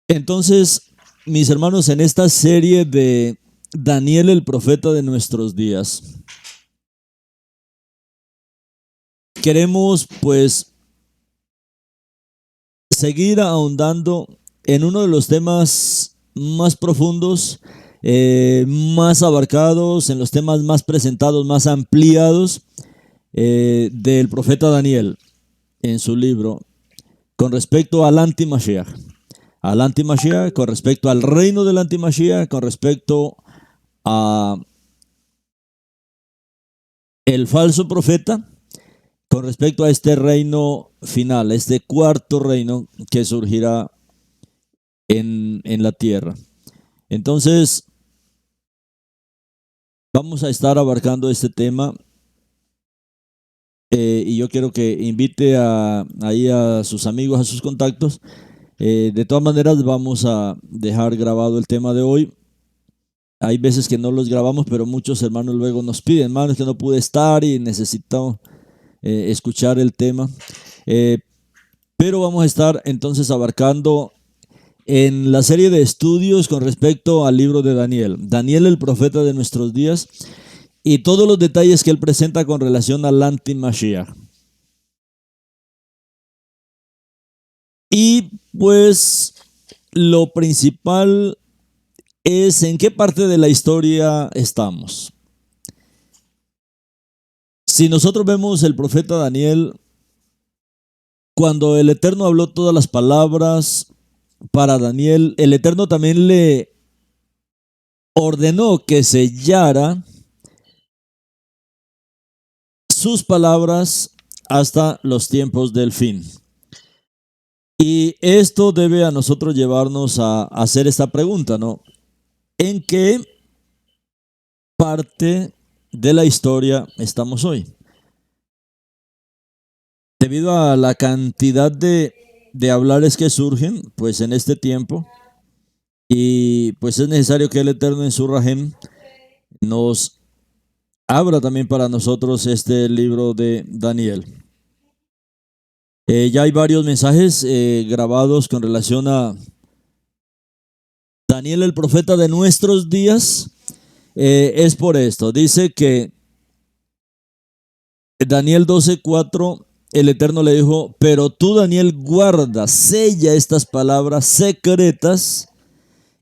Entonces, mis hermanos, en esta serie de Daniel el profeta de nuestros días, queremos pues seguir ahondando en uno de los temas más profundos, más abarcados, en los temas más presentados, más ampliados del profeta Daniel en su libro con respecto al anti-Mashiach. Al anti-Mashiach, con respecto al reino del anti-Mashiach, con respecto a el falso profeta, con respecto a este reino final, este cuarto reino que surgirá en la tierra. Entonces, vamos a estar abarcando este tema y yo quiero que invite ahí a sus amigos, a sus contactos. De todas maneras, vamos a dejar grabado el tema de hoy. Hay veces que no los grabamos, pero muchos hermanos luego nos piden, hermanos, que no pude estar y necesito escuchar el tema. Pero vamos a estar entonces abarcando en la serie de estudios con respecto al libro de Daniel. Daniel, el profeta de nuestros días, y todos los detalles que él presenta con relación al anti-Mashiach. Y pues lo principal es en qué parte de la historia estamos. Si nosotros vemos el profeta Daniel, cuando el Eterno habló todas las palabras para Daniel, el Eterno también le ordenó que sellara sus palabras hasta los tiempos del fin. Y esto debe a nosotros llevarnos a hacer esta pregunta, ¿no? ¿En qué parte de la historia estamos hoy? Debido a la cantidad de hablares que surgen, pues en este tiempo, y pues es necesario que el Eterno en su Rahem nos abra también para nosotros este libro de Daniel. Ya hay varios mensajes grabados con relación a Daniel el profeta de nuestros días. Es por esto. Dice que Daniel 12:4, el Eterno le dijo, pero tú, Daniel, guarda, sella estas palabras secretas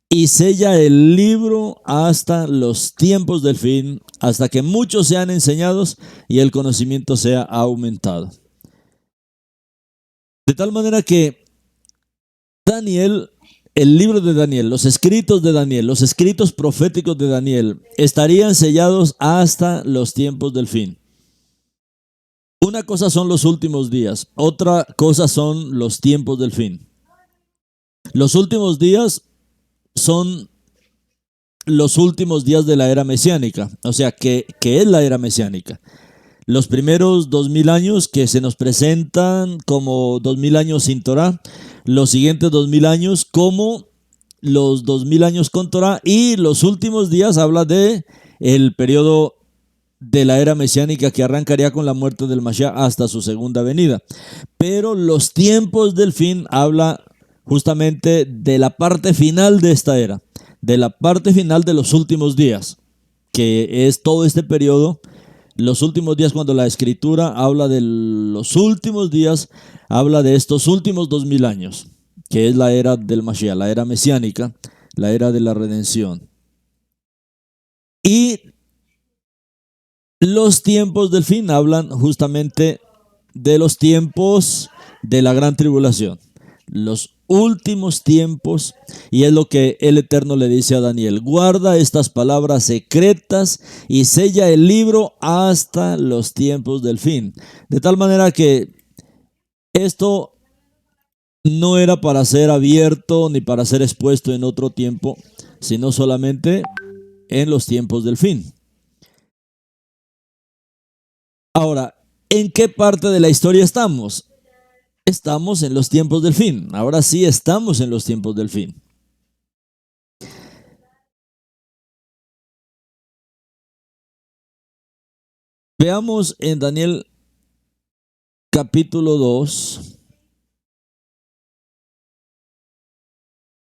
y sella el libro hasta los tiempos del fin, hasta que muchos sean enseñados y el conocimiento sea aumentado. De tal manera que Daniel, el libro de Daniel, los escritos de Daniel, los escritos proféticos de Daniel, estarían sellados hasta los tiempos del fin. Una cosa son los últimos días, otra cosa son los tiempos del fin. Los últimos días son los últimos días de la era mesiánica, o sea, ¿qué es la era mesiánica? Los primeros 2000 años que se nos presentan como 2000 años sin Torah, los siguientes 2000 años como los 2000 años con Torah, y los últimos días habla de el periodo de la era mesiánica que arrancaría con la muerte del Mashiach hasta su segunda venida. Pero los tiempos del fin habla justamente de la parte final de esta era, de la parte final de los últimos días, que es todo este periodo. Los últimos días, cuando la escritura habla de los últimos días, habla de estos últimos 2000 años, que es la era del Mashiach, la era mesiánica, la era de la redención. Y los tiempos del fin hablan justamente de los tiempos de la gran tribulación, los últimos tiempos, y es lo que el Eterno le dice a Daniel: guarda estas palabras secretas y sella el libro hasta los tiempos del fin. De tal manera que esto no era para ser abierto ni para ser expuesto en otro tiempo, sino solamente en los tiempos del fin. Ahora, ¿en qué parte de la historia estamos? Estamos en los tiempos del fin. Ahora sí estamos en los tiempos del fin. Veamos en Daniel capítulo 2,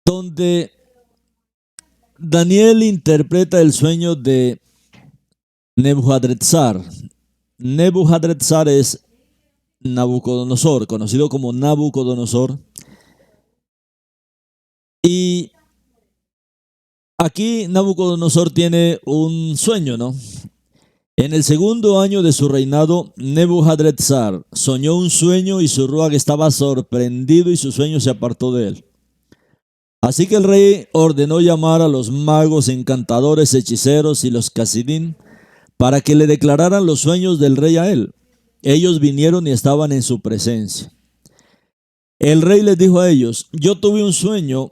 donde Daniel interpreta el sueño de Nebuchadnezzar. Nebuchadnezzar es Nabucodonosor, conocido como Nabucodonosor. Y aquí Nabucodonosor tiene un sueño, ¿no? En el segundo año de su reinado, Nebuchadnezzar soñó un sueño y su ruach estaba sorprendido y su sueño se apartó de él. Así que el rey ordenó llamar a los magos, encantadores, hechiceros y los casidín para que le declararan los sueños del rey a él. Ellos vinieron y estaban en su presencia. El rey les dijo a ellos: yo tuve un sueño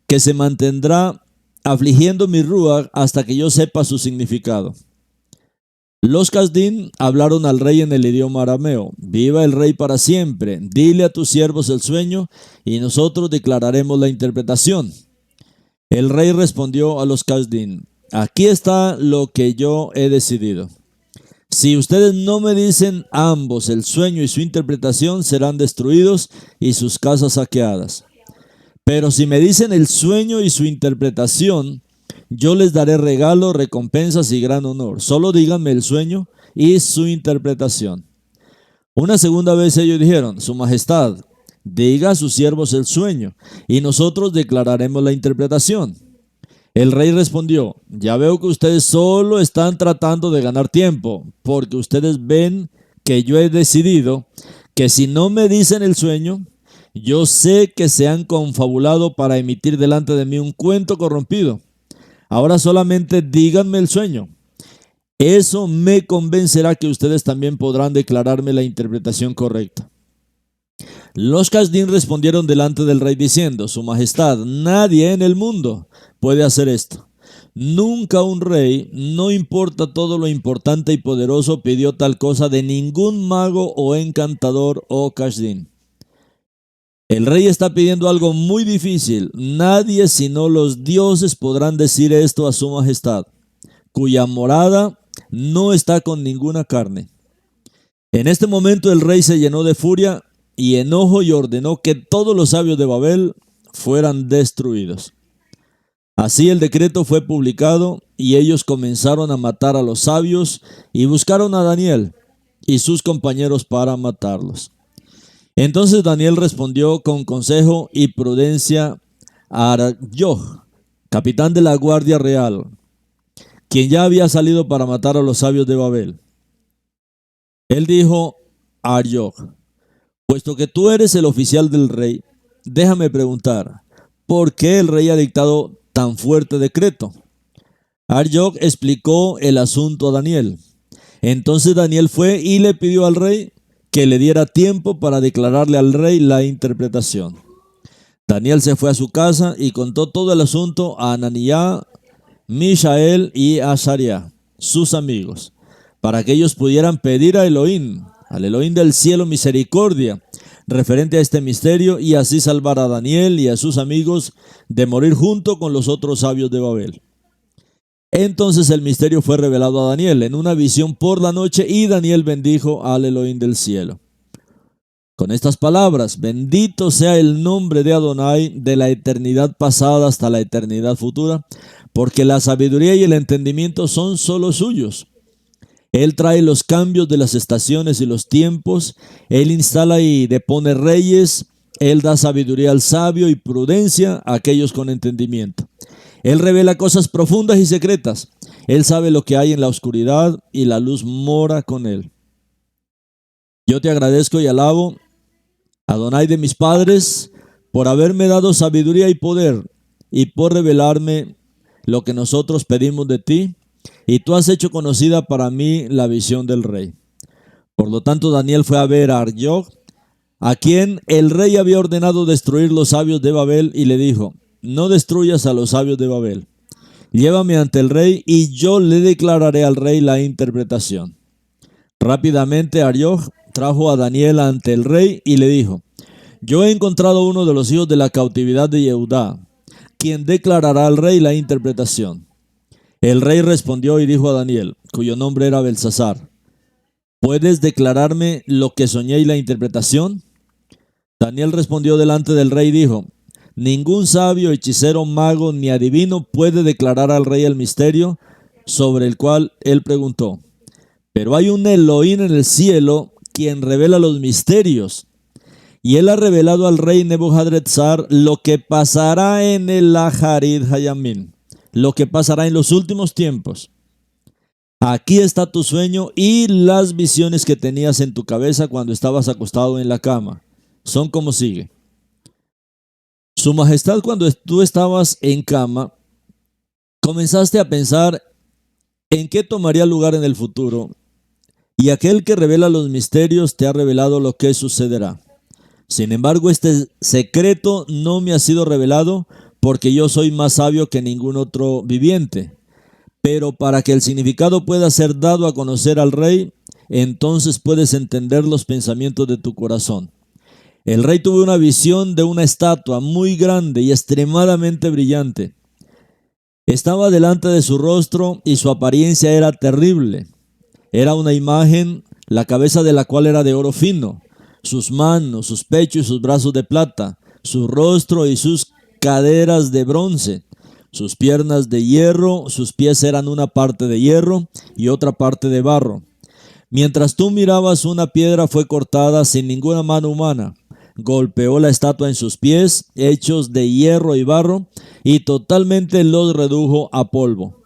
que se mantendrá afligiendo mi ruach hasta que yo sepa su significado. Los Casdín hablaron al rey en el idioma arameo: viva el rey para siempre, dile a tus siervos el sueño y nosotros declararemos la interpretación. El rey respondió a los Casdín: aquí está lo que yo he decidido. Si ustedes no me dicen ambos el sueño y su interpretación, serán destruidos y sus casas saqueadas. Pero si me dicen el sueño y su interpretación, yo les daré regalo, recompensas y gran honor. Solo díganme el sueño y su interpretación. Una segunda vez ellos dijeron: Su Majestad, diga a sus siervos el sueño y nosotros declararemos la interpretación. El rey respondió: ya veo que ustedes solo están tratando de ganar tiempo, porque ustedes ven que yo he decidido que si no me dicen el sueño, yo sé que se han confabulado para emitir delante de mí un cuento corrompido. Ahora solamente díganme el sueño. Eso me convencerá que ustedes también podrán declararme la interpretación correcta. Los Casdín respondieron delante del rey diciendo: Su Majestad, nadie en el mundo puede hacer esto. Nunca un rey, no importa todo lo importante y poderoso, pidió tal cosa de ningún mago o encantador o Casdín. El rey está pidiendo algo muy difícil. Nadie sino los dioses podrán decir esto a su majestad, cuya morada no está con ninguna carne. En este momento el rey se llenó de furia y enojo y ordenó que todos los sabios de Babel fueran destruidos. Así el decreto fue publicado y ellos comenzaron a matar a los sabios y buscaron a Daniel y sus compañeros para matarlos. Entonces Daniel respondió con consejo y prudencia a Arioch, capitán de la guardia real, quien ya había salido para matar a los sabios de Babel. Él dijo a Arioch: puesto que tú eres el oficial del rey, déjame preguntar, ¿por qué el rey ha dictado tan fuerte decreto? Arioch explicó el asunto a Daniel. Entonces Daniel fue y le pidió al rey que le diera tiempo para declararle al rey la interpretación. Daniel se fue a su casa y contó todo el asunto a Ananías, Mishael y Azarías, sus amigos, para que ellos pudieran pedir a Elohim, al Elohim del cielo, misericordia referente a este misterio y así salvar a Daniel y a sus amigos de morir junto con los otros sabios de Babel. Entonces el misterio fue revelado a Daniel en una visión por la noche y Daniel bendijo al Elohim del cielo con estas palabras: bendito sea el nombre de Adonai de la eternidad pasada hasta la eternidad futura, porque la sabiduría y el entendimiento son solo suyos. Él trae los cambios de las estaciones y los tiempos, Él instala y depone reyes, Él da sabiduría al sabio y prudencia a aquellos con entendimiento. Él revela cosas profundas y secretas. Él sabe lo que hay en la oscuridad y la luz mora con Él. Yo te agradezco y alabo, Adonai de mis padres, por haberme dado sabiduría y poder y por revelarme lo que nosotros pedimos de ti, y tú has hecho conocida para mí la visión del rey. Por lo tanto, Daniel fue a ver a Arioch, a quien el rey había ordenado destruir los sabios de Babel, y le dijo: no destruyas a los sabios de Babel. Llévame ante el rey y yo le declararé al rey la interpretación. Rápidamente Arioch trajo a Daniel ante el rey y le dijo: yo he encontrado uno de los hijos de la cautividad de Yehudá, quien declarará al rey la interpretación. El rey respondió y dijo a Daniel, cuyo nombre era Belsasar: ¿puedes declararme lo que soñé y la interpretación? Daniel respondió delante del rey y dijo: Ningún sabio, hechicero, mago ni adivino puede declarar al rey el misterio sobre el cual él preguntó. Pero hay un Elohim en el cielo quien revela los misterios. Y él ha revelado al rey Nebuchadnezzar lo que pasará en el Aharit Hayamim, lo que pasará en los últimos tiempos. Aquí está tu sueño y las visiones que tenías en tu cabeza cuando estabas acostado en la cama. Son como sigue. Su Majestad, cuando tú estabas en cama, comenzaste a pensar en qué tomaría lugar en el futuro, y aquel que revela los misterios te ha revelado lo que sucederá. Sin embargo, este secreto no me ha sido revelado porque yo soy más sabio que ningún otro viviente. Pero para que el significado pueda ser dado a conocer al rey, entonces puedes entender los pensamientos de tu corazón. El rey tuvo una visión de una estatua muy grande y extremadamente brillante. Estaba delante de su rostro y su apariencia era terrible. Era una imagen, la cabeza de la cual era de oro fino, sus manos, sus pechos y sus brazos de plata, su rostro y sus caderas de bronce, sus piernas de hierro, sus pies eran una parte de hierro y otra parte de barro. Mientras tú mirabas, una piedra fue cortada sin ninguna mano humana. Golpeó la estatua en sus pies, hechos de hierro y barro, y totalmente los redujo a polvo.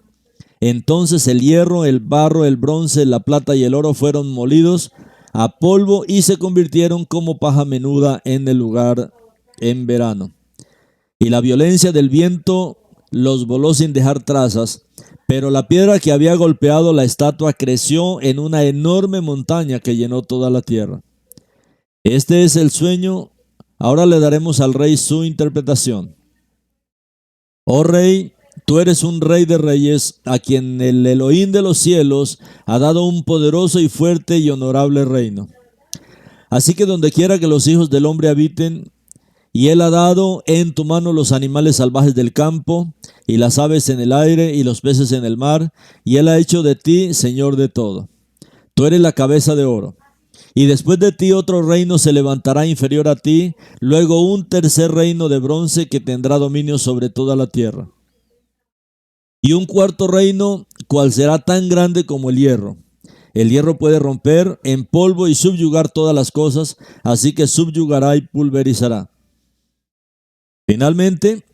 Entonces el hierro, el barro, el bronce, la plata y el oro fueron molidos a polvo y se convirtieron como paja menuda en el lugar en verano. Y la violencia del viento los voló sin dejar trazas, pero la piedra que había golpeado la estatua creció en una enorme montaña que llenó toda la tierra. Este es el sueño. Ahora le daremos al rey su interpretación. Oh rey, tú eres un rey de reyes, a quien el Elohim de los cielos ha dado un poderoso y fuerte y honorable reino. Así que donde quiera que los hijos del hombre habiten, y él ha dado en tu mano los animales salvajes del campo, y las aves en el aire, y los peces en el mar, y él ha hecho de ti señor de todo. Tú eres la cabeza de oro. Y después de ti otro reino se levantará inferior a ti, luego un tercer reino de bronce que tendrá dominio sobre toda la tierra. Y un cuarto reino, cual será tan grande como el hierro. El hierro puede romper en polvo y subyugar todas las cosas, así que subyugará y pulverizará. Finalmente,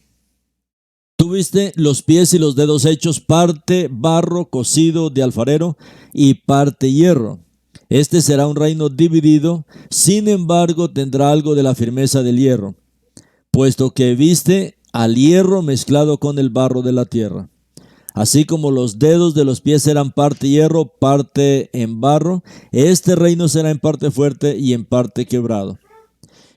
tuviste los pies y los dedos hechos parte barro cocido de alfarero y parte hierro. Este será un reino dividido, sin embargo tendrá algo de la firmeza del hierro, puesto que viste al hierro mezclado con el barro de la tierra. Así como los dedos de los pies eran parte hierro, parte en barro, este reino será en parte fuerte y en parte quebrado.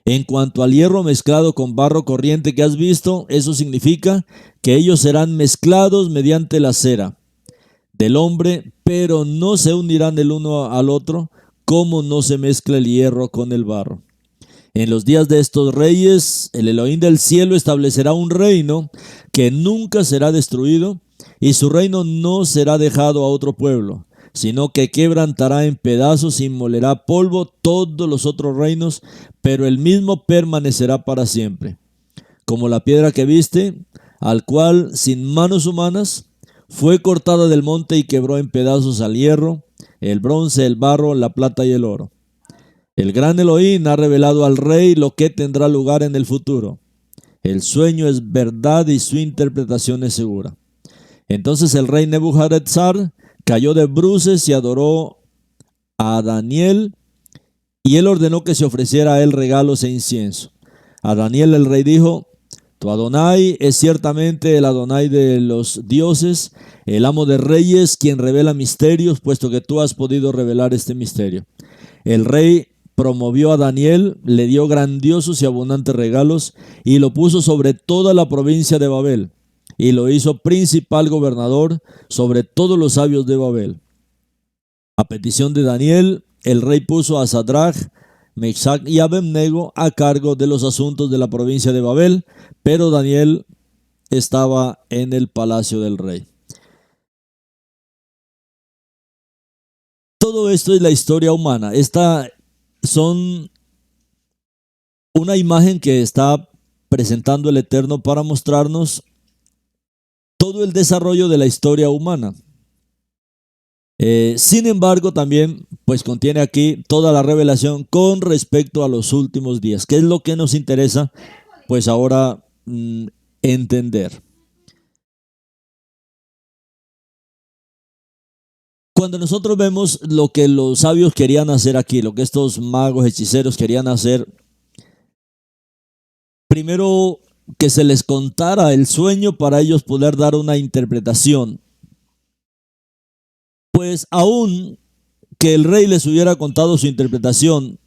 En cuanto al hierro mezclado con barro corriente que has visto, eso significa que ellos serán mezclados mediante la cera del hombre, pero no se unirán el uno al otro, como no se mezcla el hierro con el barro. En los días de estos reyes, el Elohim del cielo establecerá un reino que nunca será destruido, y su reino no será dejado a otro pueblo, sino que quebrantará en pedazos y molerá polvo todos los otros reinos, pero el mismo permanecerá para siempre. Como la piedra que viste, al cual sin manos humanas fue cortada del monte y quebró en pedazos al hierro, el bronce, el barro, la plata y el oro. El gran Elohim ha revelado al rey lo que tendrá lugar en el futuro. El sueño es verdad y su interpretación es segura. Entonces el rey Nebuchadnezzar cayó de bruces y adoró a Daniel, y él ordenó que se ofreciera a él regalos e incienso. A Daniel el rey dijo: tu Adonai es ciertamente el Adonai de los dioses, el amo de reyes, quien revela misterios, puesto que tú has podido revelar este misterio. El rey promovió a Daniel, le dio grandiosos y abundantes regalos, y lo puso sobre toda la provincia de Babel, y lo hizo principal gobernador sobre todos los sabios de Babel. A petición de Daniel, el rey puso a Sadrach, Mesach y Abednego a cargo de los asuntos de la provincia de Babel, pero Daniel estaba en el palacio del rey. Todo esto es la historia humana. Esta son una imagen que está presentando el Eterno para mostrarnos todo el desarrollo de la historia humana. Sin embargo, también pues contiene aquí toda la revelación con respecto a los últimos días, que es lo que nos interesa pues ahora entender. Cuando nosotros vemos lo que los sabios querían hacer aquí, lo que estos magos hechiceros querían hacer, primero que se les contara el sueño para ellos poder dar una interpretación. Pues aún que el rey les hubiera contado su interpretación,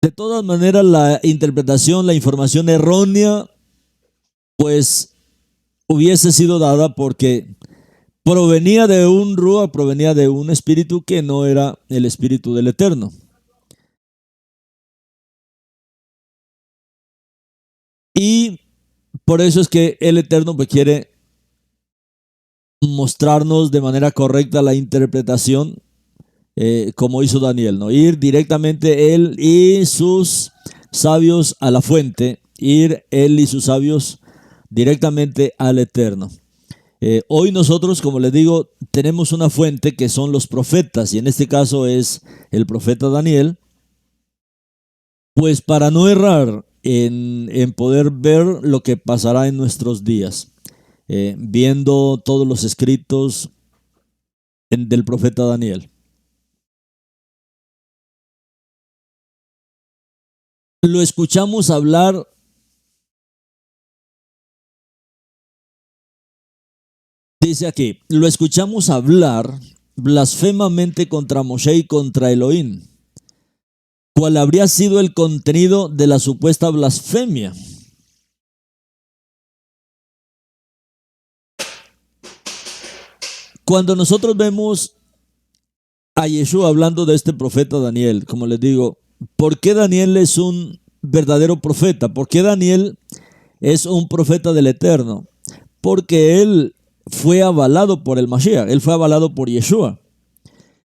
de todas maneras la interpretación, la información errónea, pues hubiese sido dada porque provenía de un Ruach, provenía de un espíritu que no era el espíritu del Eterno. Y por eso es que el Eterno pues quiere mostrarnos de manera correcta la interpretación, como hizo Daniel, ¿no? Ir directamente él y sus sabios a la fuente, ir él y sus sabios directamente al Eterno. Hoy nosotros, como les digo, tenemos una fuente que son los profetas, y en este caso es el profeta Daniel, pues para no errar en poder ver lo que pasará en nuestros días, viendo todos los escritos del profeta Daniel. Lo escuchamos hablar dice aquí, lo escuchamos hablar blasfemamente contra Moshe y contra Elohim. ¿Cuál habría sido el contenido de la supuesta blasfemia? Cuando nosotros vemos a Yeshua hablando de este profeta Daniel, como les digo, ¿por qué Daniel es un verdadero profeta? ¿Por qué Daniel es un profeta del Eterno? Porque él fue avalado por el Mashiach, él fue avalado por Yeshua.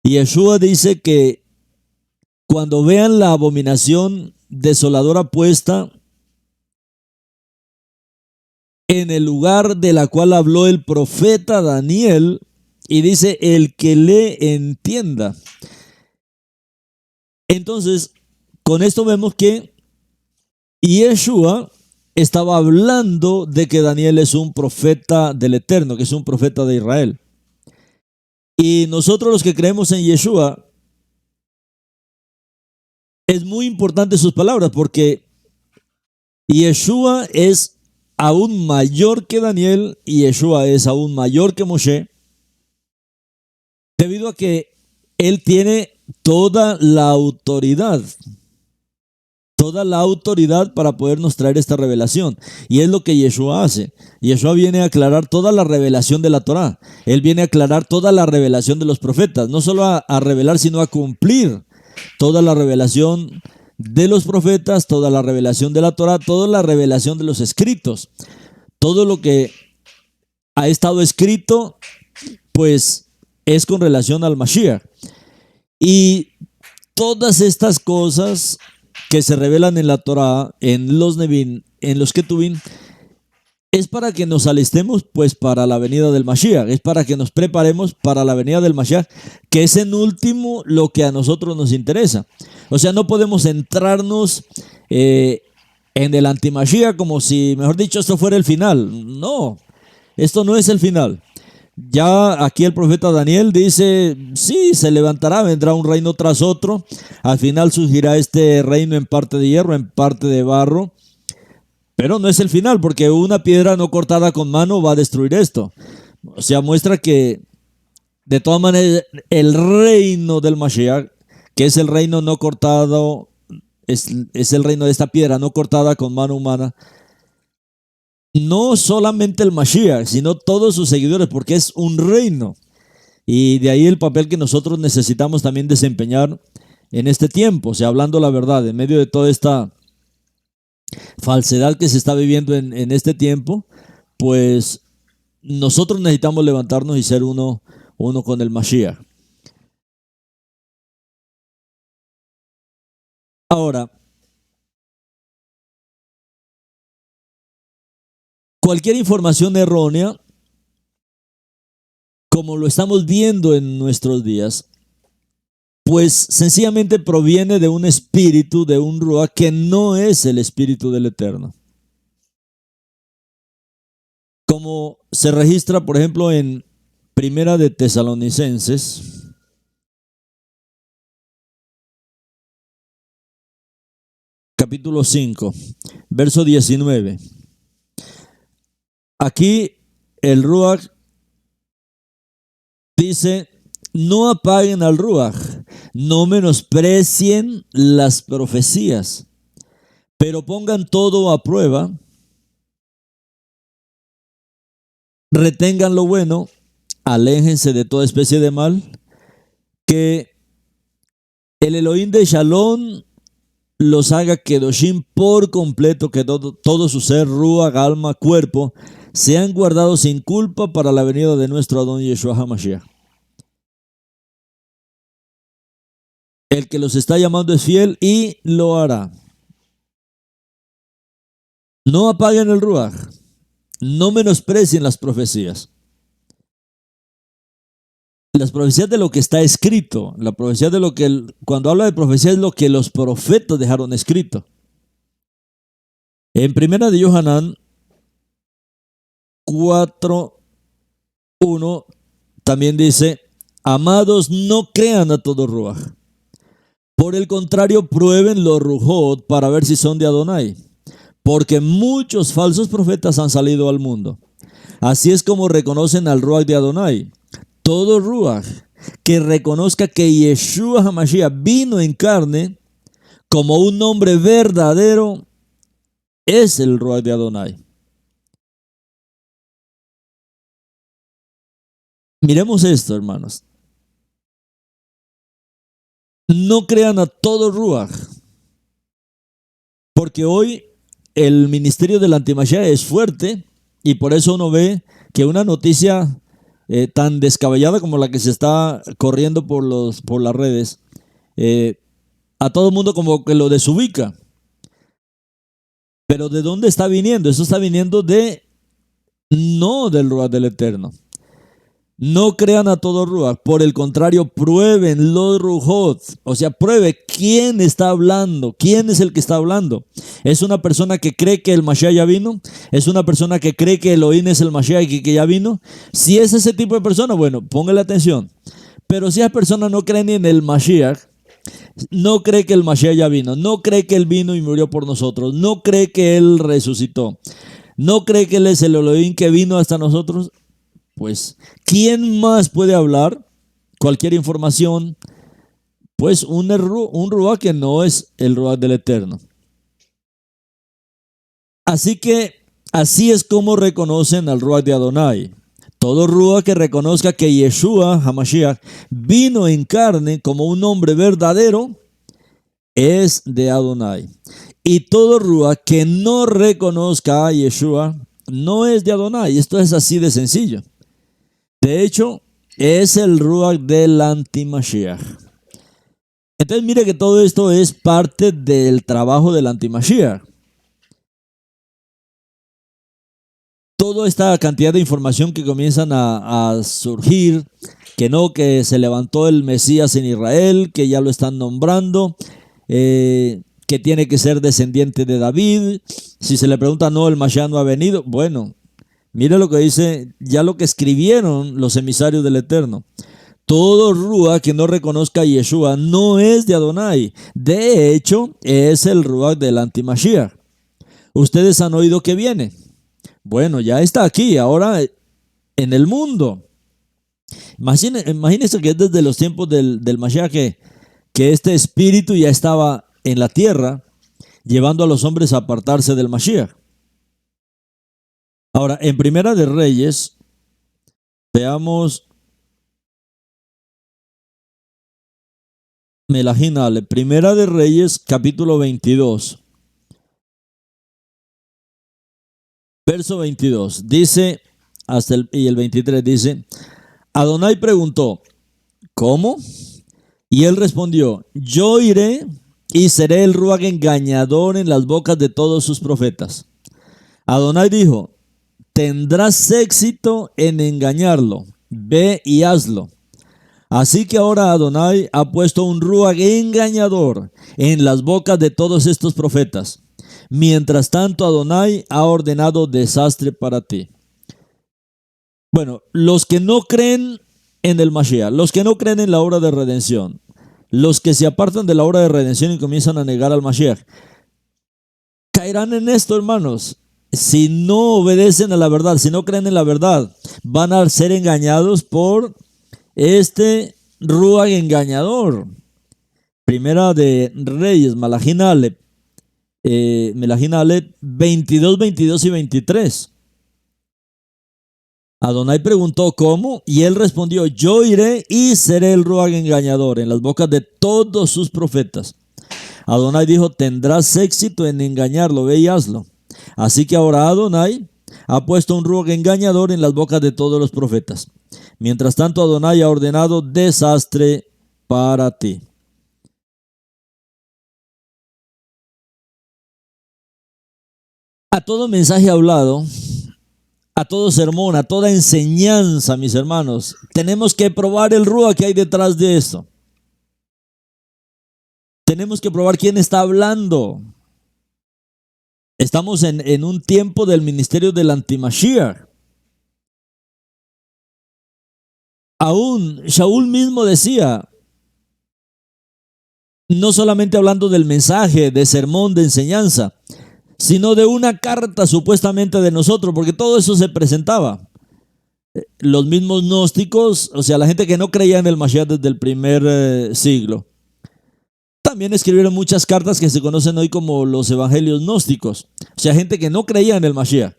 Y Yeshua dice que cuando vean la abominación desoladora puesta en el lugar de la cual habló el profeta Daniel, y dice, el que le entienda. Entonces, con esto vemos que Yeshua estaba hablando de que Daniel es un profeta del Eterno, que es un profeta de Israel. Y nosotros los que creemos en Yeshua, es muy importante sus palabras, porque Yeshua es aún mayor que Daniel y Yeshua es aún mayor que Moshe, debido a que él tiene toda la autoridad para podernos traer esta revelación. Y es lo que Yeshua hace. Yeshua viene a aclarar toda la revelación de la Torá. Él viene a aclarar toda la revelación de los profetas. No solo a revelar, sino a cumplir toda la revelación de los profetas, toda la revelación de la Torá, toda la revelación de los escritos. Todo lo que ha estado escrito, pues es con relación al Mashiach. Y todas estas cosas que se revelan en la Torá, en los Nevim, en los Ketuvim, es para que nos alistemos pues para la venida del Mashiach, es para que nos preparemos para la venida del Mashiach, que es en último lo que a nosotros nos interesa. O sea, no podemos centrarnos en el anti-Mashiach como si, mejor dicho, esto fuera el final. No, esto no es el final. Ya aquí el profeta Daniel dice, sí, se levantará, vendrá un reino tras otro. Al final surgirá este reino en parte de hierro, en parte de barro. Pero no es el final, porque una piedra no cortada con mano va a destruir esto. O sea, muestra que de todas maneras el reino del Mashiach, que es el reino no cortado, es el reino de esta piedra no cortada con mano humana, no solamente el Mashiach, sino todos sus seguidores, porque es un reino. Y de ahí el papel que nosotros necesitamos también desempeñar en este tiempo, o sea, hablando la verdad, en medio de toda esta falsedad que se está viviendo en este tiempo, pues nosotros necesitamos levantarnos y ser uno con el Mashiach. Ahora, cualquier información errónea, como lo estamos viendo en nuestros días, pues sencillamente proviene de un espíritu, de un ruach, que no es el espíritu del Eterno. Como se registra, por ejemplo, en Primera de Tesalonicenses, capítulo 5, verso 19. Aquí el ruach dice: no apaguen al ruach, no menosprecien las profecías, pero pongan todo a prueba, retengan lo bueno, aléjense de toda especie de mal, que el Elohim de Shalom los haga kedoshim por completo, que todo su ser, ruach, alma, cuerpo, sean guardados sin culpa para la venida de nuestro Adón Yeshua HaMashiach. El que los está llamando es fiel y lo hará. No apaguen el ruach, no menosprecien las profecías. Las profecías de lo que está escrito, la profecía de lo que, cuando habla de profecía, es lo que los profetas dejaron escrito. En Primera de Yohanan 4:1 también dice: amados, no crean a todo ruach. Por el contrario, prueben los rujot para ver si son de Adonai, porque muchos falsos profetas han salido al mundo. Así es como reconocen al ruach de Adonai. Todo ruach que reconozca que Yeshua HaMashiach vino en carne como un hombre verdadero es el ruach de Adonai. Miremos esto, hermanos. No crean a todo ruach, porque hoy el ministerio del antimashiach es fuerte y por eso uno ve que una noticia tan descabellada como la que se está corriendo por las redes, a todo el mundo como que lo desubica. Pero ¿de dónde está viniendo? Eso está viniendo no del ruach del Eterno. No crean a todo ruach, por el contrario, prueben los rujot. O sea, pruebe quién está hablando, quién es el que está hablando. ¿Es una persona que cree que el Mashiach ya vino? ¿Es una persona que cree que Elohim es el Mashiach y que ya vino? Si es ese tipo de persona, bueno, póngale atención. Pero si esa persona no cree ni en el Mashiach, no cree que el Mashiach ya vino, no cree que Él vino y murió por nosotros, no cree que Él resucitó, no cree que Él es el Elohim que vino hasta nosotros, pues, ¿quién más puede hablar cualquier información? Pues un ruach que no es el ruach del Eterno. Así que así es como reconocen al ruach de Adonai. Todo ruach que reconozca que Yeshua HaMashiach vino en carne como un hombre verdadero es de Adonai. Y todo ruach que no reconozca a Yeshua no es de Adonai. Esto es así de sencillo. De hecho, es el ruach del antimashiach. Entonces mire que todo esto es parte del trabajo del antimashiach. Toda esta cantidad de información que comienzan a surgir, que se levantó el Mesías en Israel, que ya lo están nombrando, que tiene que ser descendiente de David. Si se le pregunta, no, el Mashiach no ha venido. Bueno, mire lo que dice, ya lo que escribieron los emisarios del Eterno. Todo ruach que no reconozca a Yeshua no es de Adonai. De hecho, es el ruach del antimashiach. Ustedes han oído que viene. Bueno, ya está aquí, ahora en el mundo. Imagínense que es desde los tiempos del Mashiach que este espíritu ya estaba en la tierra, llevando a los hombres a apartarse del Mashiach. Ahora, en Primera de Reyes, veamos Melahinale, Primera de Reyes, capítulo 22. Verso 22, dice, y el 23 dice, Adonai preguntó, ¿cómo? Y él respondió, yo iré y seré el ruach engañador en las bocas de todos sus profetas. Adonai dijo, tendrás éxito en engañarlo. Ve y hazlo. Así que ahora Adonai ha puesto un ruag engañador en las bocas de todos estos profetas. Mientras tanto, Adonai ha ordenado desastre para ti. Bueno, los que no creen en el Mashiach, los que no creen en la obra de redención, los que se apartan de la obra de redención y comienzan a negar al Mashiach, caerán en esto, hermanos. Si no obedecen a la verdad, si no creen en la verdad, van a ser engañados por este ruag engañador. Primera de Reyes, Melahim Aleph, 22, 22 y 23. Adonai preguntó cómo, y él respondió: yo iré y seré el ruag engañador en las bocas de todos sus profetas. Adonai dijo: tendrás éxito en engañarlo, ve y hazlo. Así que ahora Adonai ha puesto un ruag engañador en las bocas de todos los profetas. Mientras tanto, Adonai ha ordenado desastre para ti. A todo mensaje hablado, a todo sermón, a toda enseñanza, mis hermanos, tenemos que probar el ruag que hay detrás de esto. Tenemos que probar quién está hablando. Estamos en un tiempo del ministerio del anti-Mashiach. Aún Shaul mismo decía, no solamente hablando del mensaje, de sermón, de enseñanza, sino de una carta supuestamente de nosotros, porque todo eso se presentaba. Los mismos gnósticos, o sea, la gente que no creía en el Mashiach desde el primer siglo, también escribieron muchas cartas que se conocen hoy como los evangelios gnósticos. O sea, gente que no creía en el Mashiach,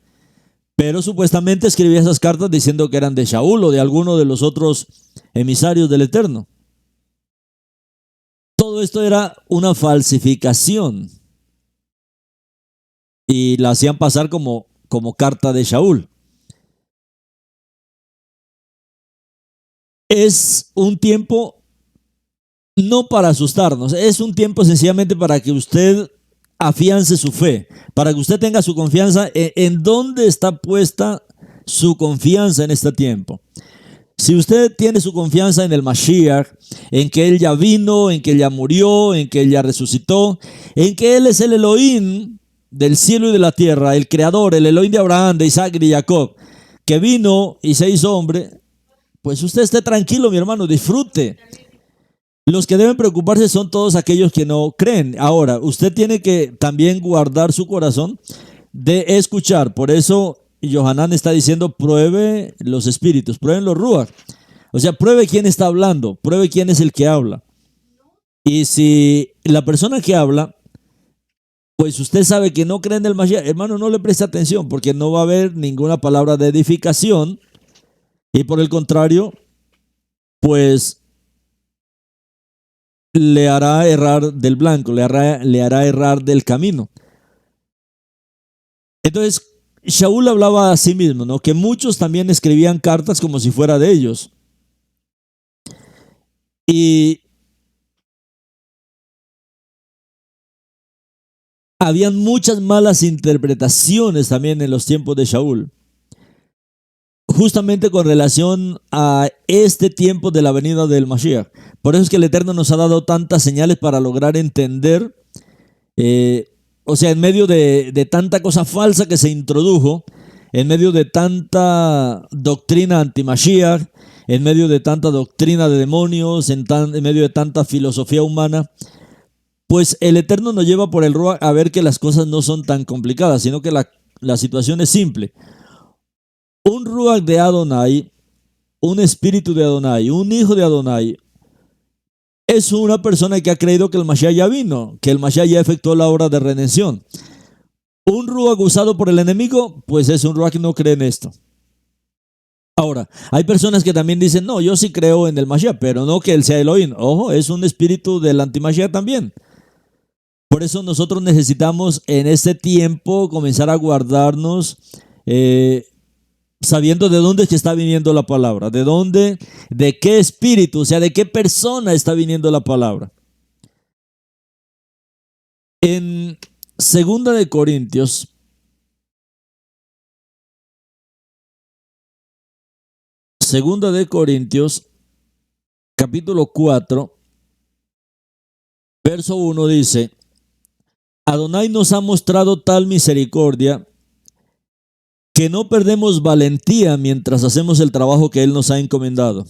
pero supuestamente escribía esas cartas diciendo que eran de Shaul o de alguno de los otros emisarios del Eterno. Todo esto era una falsificación y la hacían pasar como carta de Shaul. Es un tiempo no para asustarnos, es un tiempo sencillamente para que usted afiance su fe, para que usted tenga su confianza en dónde está puesta su confianza en este tiempo. Si usted tiene su confianza en el Mashiach, en que Él ya vino, en que Él ya murió, en que Él ya resucitó, en que Él es el Elohim del cielo y de la tierra, el creador, el Elohim de Abraham, de Isaac y de Jacob, que vino y se hizo hombre, pues usted esté tranquilo, mi hermano, disfrute. Los que deben preocuparse son todos aquellos que no creen. Ahora, usted tiene que también guardar su corazón de escuchar. Por eso Yohanan está diciendo: pruebe los espíritus, prueben los ruach. O sea, pruebe quién está hablando, pruebe quién es el que habla. Y si la persona que habla, pues usted sabe que no cree en el Mashiach, hermano, no le preste atención, porque no va a haber ninguna palabra de edificación. Y por el contrario, pues le hará errar del blanco, le hará errar del camino. Entonces, Shaul hablaba a sí mismo, ¿no? Que muchos también escribían cartas como si fuera de ellos. Y habían muchas malas interpretaciones también en los tiempos de Shaul, justamente con relación a este tiempo de la venida del Mashiach. Por eso es que el Eterno nos ha dado tantas señales para lograr entender, o sea, en medio de tanta cosa falsa que se introdujo, en medio de tanta doctrina anti-Mashiach, en medio de tanta doctrina de demonios, en medio de tanta filosofía humana, pues el Eterno nos lleva por el Ruach a ver que las cosas no son tan complicadas, sino que la situación es simple. Un Ruach de Adonai, un espíritu de Adonai, un hijo de Adonai, es una persona que ha creído que el Mashiach ya vino, que el Mashiach ya efectuó la obra de redención. Un Ruach usado por el enemigo, pues es un Ruach que no cree en esto. Ahora, hay personas que también dicen: no, yo sí creo en el Mashiach, pero no que él sea Elohim. Ojo, es un espíritu del anti-Mashiach también. Por eso nosotros necesitamos en este tiempo comenzar a guardarnos, sabiendo de dónde es que está viniendo la palabra, de dónde, de qué espíritu, o sea, de qué persona está viniendo la palabra. En 2 de Corintios, Segunda de Corintios, capítulo 4, verso 1 dice: Adonai nos ha mostrado tal misericordia que no perdemos valentía mientras hacemos el trabajo que Él nos ha encomendado.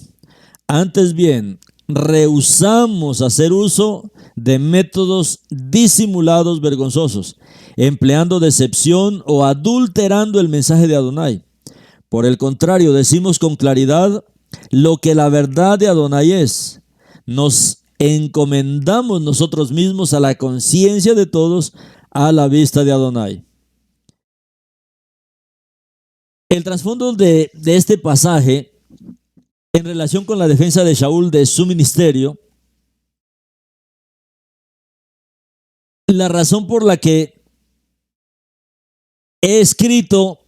Antes bien, rehusamos hacer uso de métodos disimulados vergonzosos, empleando decepción o adulterando el mensaje de Adonai. Por el contrario, decimos con claridad lo que la verdad de Adonai es. Nos encomendamos nosotros mismos a la conciencia de todos a la vista de Adonai. El trasfondo de este pasaje en relación con la defensa de Shaul de su ministerio, la razón por la que he escrito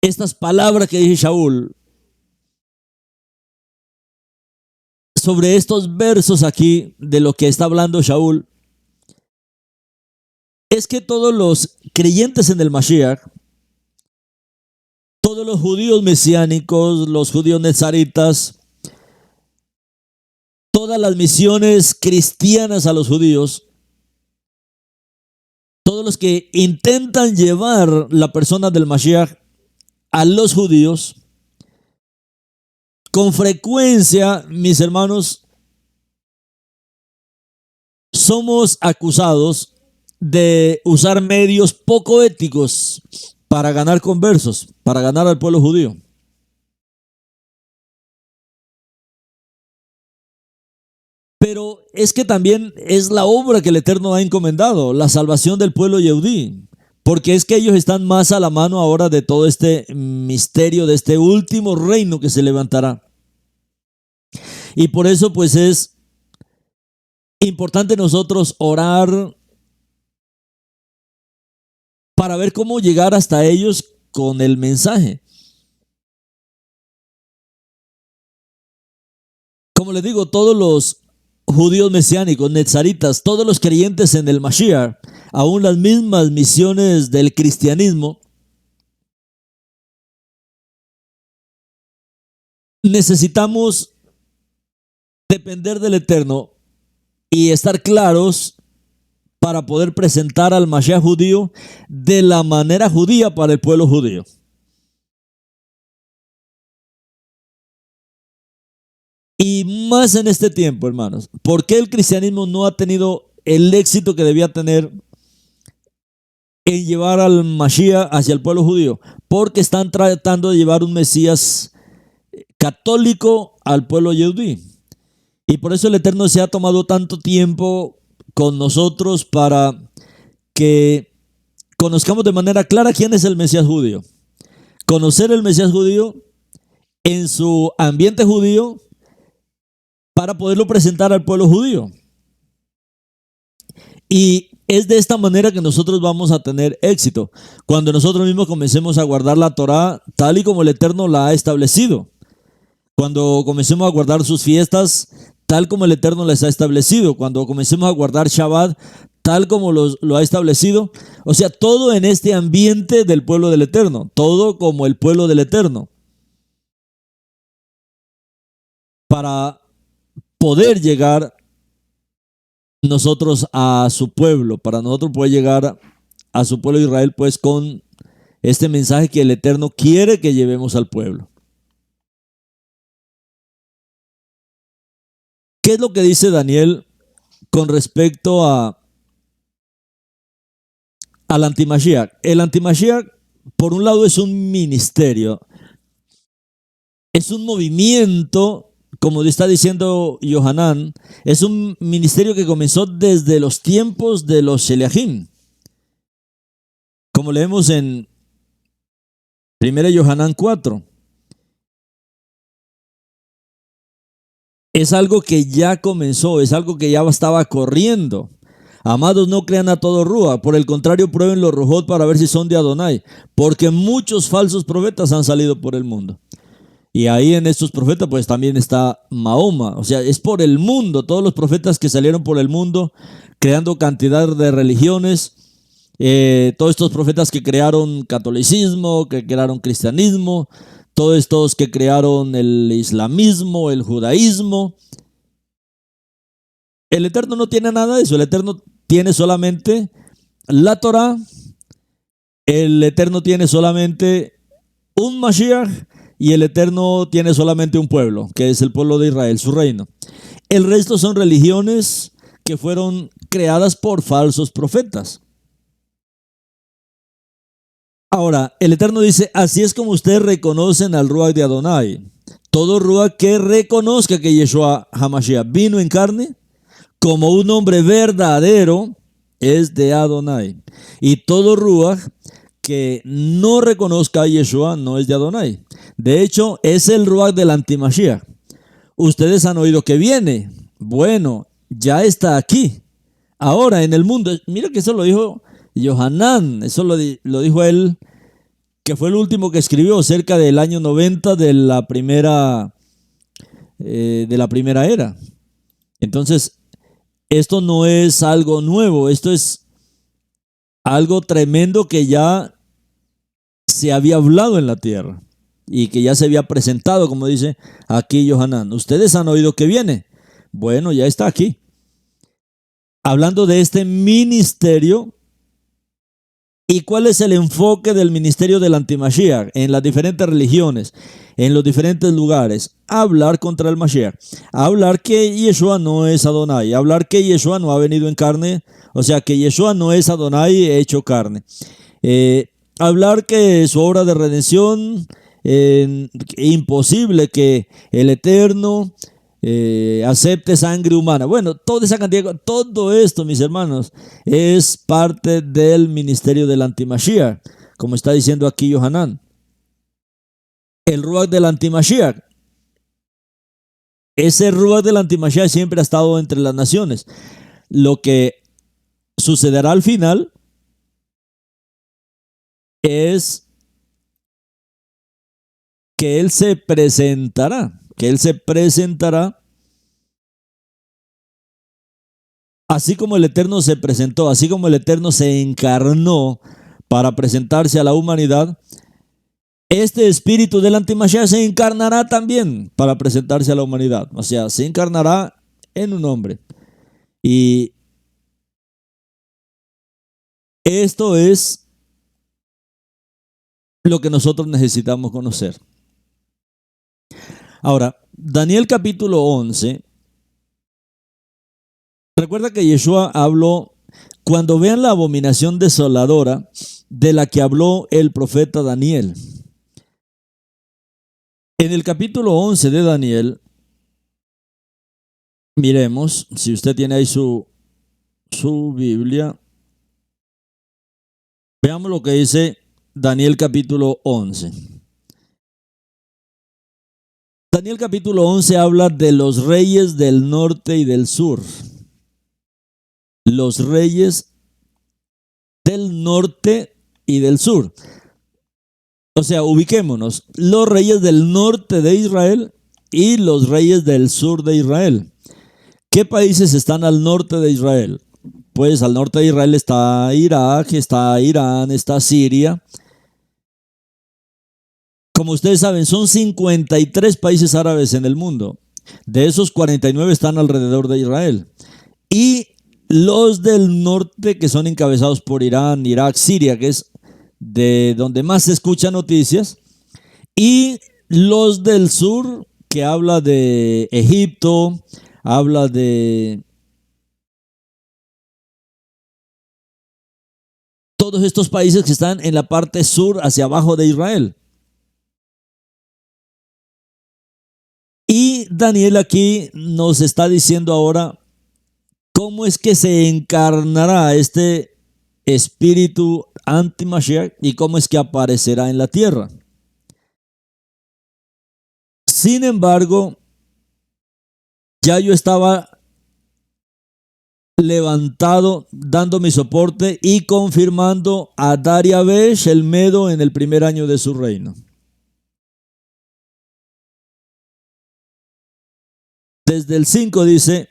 estas palabras que dice Shaul sobre estos versos aquí de lo que está hablando Shaul, es que todos los creyentes en el Mashiach, todos los judíos mesiánicos, los judíos nezaritas, todas las misiones cristianas a los judíos, todos los que intentan llevar la persona del Mashiach a los judíos, con frecuencia, mis hermanos, somos acusados de usar medios poco éticos para ganar conversos, para ganar al pueblo judío. Pero es que también es la obra que el Eterno ha encomendado, la salvación del pueblo yehudí, porque es que ellos están más a la mano ahora de todo este misterio, de este último reino que se levantará. Y por eso pues es importante nosotros orar para ver cómo llegar hasta ellos con el mensaje. Como les digo, todos los judíos mesiánicos, netzaritas, todos los creyentes en el Mashiach, aún las mismas misiones del cristianismo, necesitamos depender del Eterno y estar claros para poder presentar al Mashiach judío de la manera judía para el pueblo judío. Y más en este tiempo, hermanos. ¿Por qué el cristianismo no ha tenido el éxito que debía tener en llevar al Mashiach hacia el pueblo judío? Porque están tratando de llevar un Mesías católico al pueblo yehudí. Y por eso el Eterno se ha tomado tanto tiempo con nosotros para que conozcamos de manera clara quién es el Mesías judío. Conocer el Mesías judío en su ambiente judío para poderlo presentar al pueblo judío. Y es de esta manera que nosotros vamos a tener éxito, cuando nosotros mismos comencemos a guardar la Torá tal y como el Eterno la ha establecido. Cuando comencemos a guardar sus fiestas tal como el Eterno les ha establecido. Cuando comencemos a guardar Shabbat tal como lo ha establecido. O sea, todo en este ambiente del pueblo del Eterno. Todo como el pueblo del Eterno. Para poder llegar nosotros a su pueblo. Para nosotros poder llegar a su pueblo de Israel, pues con este mensaje que el Eterno quiere que llevemos al pueblo. ¿Qué es lo que dice Daniel con respecto al antimashiach? El antimashiach, por un lado, es un ministerio, es un movimiento, como está diciendo Yohanan, es un ministerio que comenzó desde los tiempos de los Sheliachim. Como leemos en 1 Yohanan 4. Es algo que ya comenzó, es algo que ya estaba corriendo. Amados, no crean a todo Rúa, por el contrario, prueben los Rujot para ver si son de Adonai, porque muchos falsos profetas han salido por el mundo. Y ahí en estos profetas pues también está Mahoma, o sea, es por el mundo, todos los profetas que salieron por el mundo, creando cantidad de religiones Todos estos profetas que crearon catolicismo, que crearon cristianismo, todos estos que crearon el islamismo, el judaísmo. El Eterno no tiene nada de eso. El Eterno tiene solamente la Torah. El Eterno tiene solamente un Mashiach y el Eterno tiene solamente un pueblo, que es el pueblo de Israel, su reino. El resto son religiones que fueron creadas por falsos profetas. Ahora, el Eterno dice, así es como ustedes reconocen al Ruach de Adonai. Todo Ruach que reconozca que Yeshua HaMashiach vino en carne, como un hombre verdadero, es de Adonai. Y todo Ruach que no reconozca a Yeshua no es de Adonai. De hecho, es el Ruach del antimashiach. Ustedes han oído que viene. Bueno, ya está aquí. Ahora en el mundo. Mira que eso lo dijo Yohanan. Eso lo dijo él, que fue el último que escribió cerca del año 90 de la primera era. Entonces, esto no es algo nuevo. Esto es algo tremendo que ya se había hablado en la tierra y que ya se había presentado, como dice aquí Yohanan. Ustedes han oído que viene. Bueno, ya está aquí. Hablando de este ministerio, ¿y cuál es el enfoque del ministerio del antimashiach en las diferentes religiones, en los diferentes lugares? Hablar contra el Mashiach, hablar que Yeshua no es Adonai, hablar que Yeshua no ha venido en carne, o sea, que Yeshua no es Adonai hecho carne. Hablar que su obra de redención, imposible que el Eterno acepte sangre humana. Bueno, toda esa cantidad, todo esto, mis hermanos, es parte del ministerio del antimashiach, como está diciendo aquí Yohanan. El Ruach del antimashiach. Ese Ruach del antimashiach siempre ha estado entre las naciones. Lo que sucederá al final es que Él se presentará, así como el Eterno se presentó, así como el Eterno se encarnó para presentarse a la humanidad. Este espíritu del antimashiach se encarnará también para presentarse a la humanidad. O sea, se encarnará en un hombre. Y esto es lo que nosotros necesitamos conocer. Ahora, Daniel capítulo 11. Recuerda que Yeshua habló, cuando vean la abominación desoladora de la que habló el profeta Daniel. En el capítulo 11 de Daniel, miremos, si usted tiene ahí su Biblia, veamos lo que dice Daniel capítulo 11. Daniel capítulo 11 habla de los reyes del norte y del sur. Los reyes del norte y del sur. O sea, ubiquémonos, los reyes del norte de Israel y los reyes del sur de Israel. ¿Qué países están al norte de Israel? Pues al norte de Israel está Irak, está Irán, está Siria. Como ustedes saben, son 53 países árabes en el mundo. De esos, 49 están alrededor de Israel. Y los del norte, que son encabezados por Irán, Irak, Siria, que es de donde más se escuchan noticias. Y los del sur, que habla de Egipto, habla de todos estos países que están en la parte sur hacia abajo de Israel. Y Daniel aquí nos está diciendo ahora cómo es que se encarnará este espíritu anti-Mashiach y cómo es que aparecerá en la tierra. Sin embargo, ya yo estaba levantado, dando mi soporte y confirmando a Dariabesh el Medo en el primer año de su reino. Desde el 5 dice,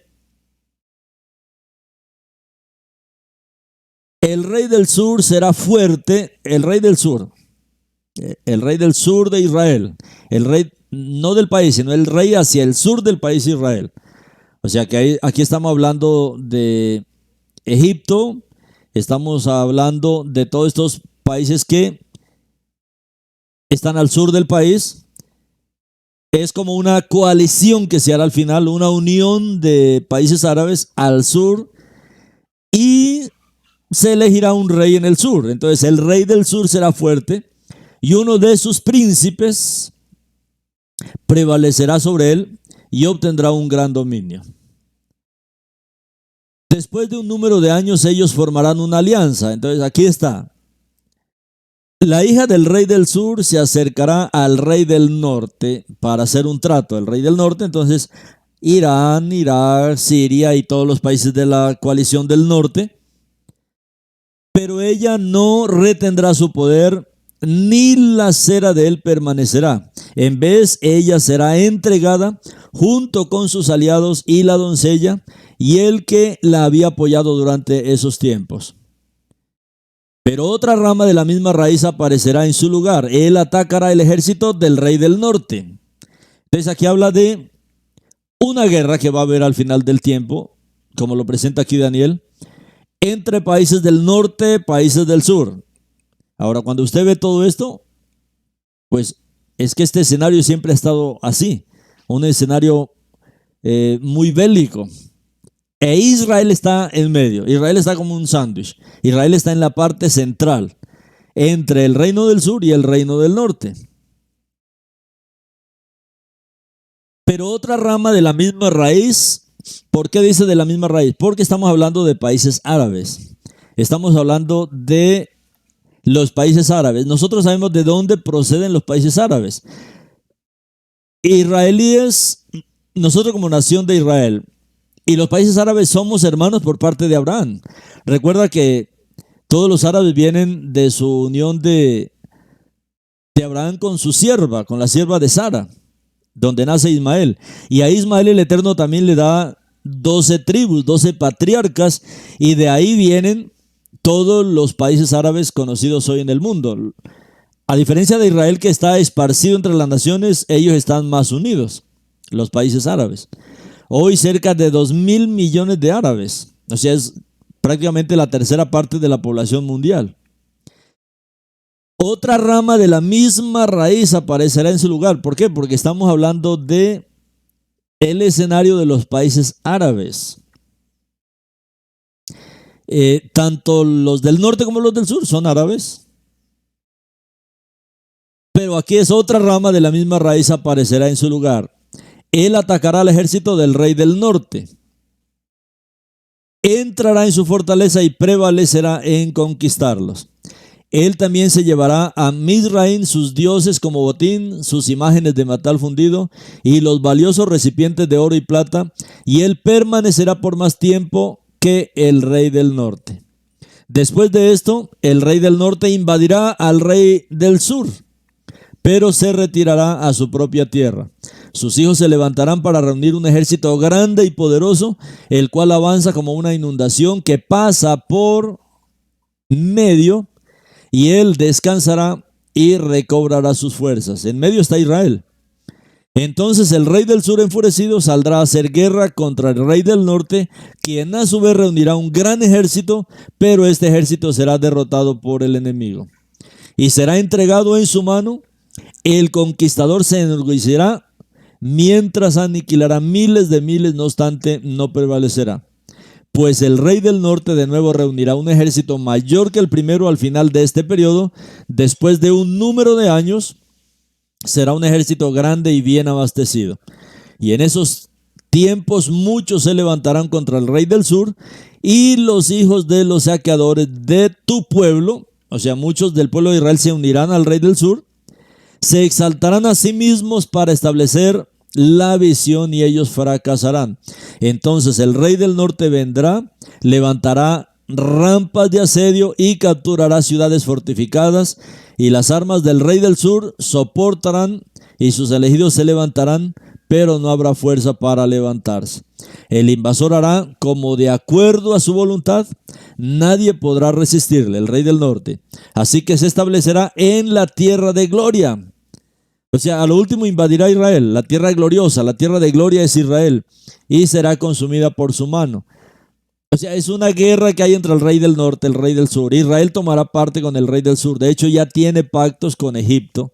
El rey del sur será fuerte, el rey del sur de Israel, el rey no del país, sino el rey hacia el sur del país de Israel. O sea que aquí estamos hablando de Egipto, estamos hablando de todos estos países que están al sur del país. Es como una coalición que se hará al final, una unión de países árabes al sur, y se elegirá un rey en el sur. Entonces el rey del sur será fuerte y uno de sus príncipes prevalecerá sobre él y obtendrá un gran dominio. Después de un número de años ellos formarán una alianza. Entonces aquí está. La hija del rey del sur se acercará al rey del norte para hacer un trato. El rey del norte, entonces, Irán, Irak, Siria y todos los países de la coalición del norte. Pero ella no retendrá su poder, ni la cera de él permanecerá. En vez, ella será entregada junto con sus aliados y la doncella y el que la había apoyado durante esos tiempos. Pero otra rama de la misma raíz aparecerá en su lugar. Él atacará el ejército del rey del norte. Entonces aquí habla de una guerra que va a haber al final del tiempo, como lo presenta aquí Daniel, entre países del norte, países del sur. Ahora, cuando usted ve todo esto, pues es que este escenario siempre ha estado así, un escenario muy bélico. E Israel está en medio. Israel está como un sándwich. Israel está en la parte central, entre el reino del sur y el reino del norte. Pero otra rama de la misma raíz. ¿Por qué dice de la misma raíz? Porque estamos hablando de países árabes. Estamos hablando de los países árabes. Nosotros sabemos de dónde proceden los países árabes. Israelíes, nosotros como nación de Israel, y los países árabes somos hermanos por parte de Abraham. Recuerda que todos los árabes vienen de su unión de Abraham con su sierva, con la sierva de Sara, donde nace Ismael. Y a Ismael el Eterno también le da 12 tribus, 12 patriarcas, y de ahí vienen todos los países árabes conocidos hoy en el mundo. A diferencia de Israel, que está esparcido entre las naciones, ellos están más unidos, los países árabes. Hoy cerca de 2.000 millones de árabes, o sea, es prácticamente la tercera parte de la población mundial. Otra rama de la misma raíz aparecerá en su lugar. ¿Por qué? Porque estamos hablando de el escenario de los países árabes. Tanto los del norte como los del sur son árabes. Pero aquí es otra rama de la misma raíz aparecerá en su lugar. Él atacará al ejército del rey del norte. Entrará en su fortaleza y prevalecerá en conquistarlos. Él también se llevará a Mizraim sus dioses como botín, sus imágenes de metal fundido y los valiosos recipientes de oro y plata, y él permanecerá por más tiempo que el rey del norte. Después de esto, el rey del norte invadirá al rey del sur, pero se retirará a su propia tierra. Sus hijos se levantarán para reunir un ejército grande y poderoso, el cual avanza como una inundación que pasa por medio, y él descansará y recobrará sus fuerzas. En medio está Israel. Entonces el rey del sur enfurecido saldrá a hacer guerra contra el rey del norte, quien a su vez reunirá un gran ejército, pero este ejército será derrotado por el enemigo y será entregado en su mano. El conquistador se enorgullecerá mientras aniquilará miles de miles, no obstante no prevalecerá. Pues el rey del norte de nuevo reunirá un ejército mayor que el primero al final de este periodo. Después de un número de años, será un ejército grande y bien abastecido. Y en esos tiempos muchos se levantarán contra el rey del sur, y los hijos de los saqueadores de tu pueblo, o sea, muchos del pueblo de Israel se unirán al rey del sur, se exaltarán a sí mismos para establecer la visión y ellos fracasarán. Entonces el rey del norte vendrá, levantará rampas de asedio y capturará ciudades fortificadas, y las armas del rey del sur soportarán y sus elegidos se levantarán, pero no habrá fuerza para levantarse. El invasor hará como de acuerdo a su voluntad, nadie podrá resistirle, el rey del norte. Así que se establecerá en la tierra de gloria. O sea, a lo último invadirá Israel, la tierra gloriosa, la tierra de gloria es Israel, y será consumida por su mano. O sea, es una guerra que hay entre el rey del norte y el rey del sur. Israel tomará parte con el rey del sur. De hecho, ya tiene pactos con Egipto.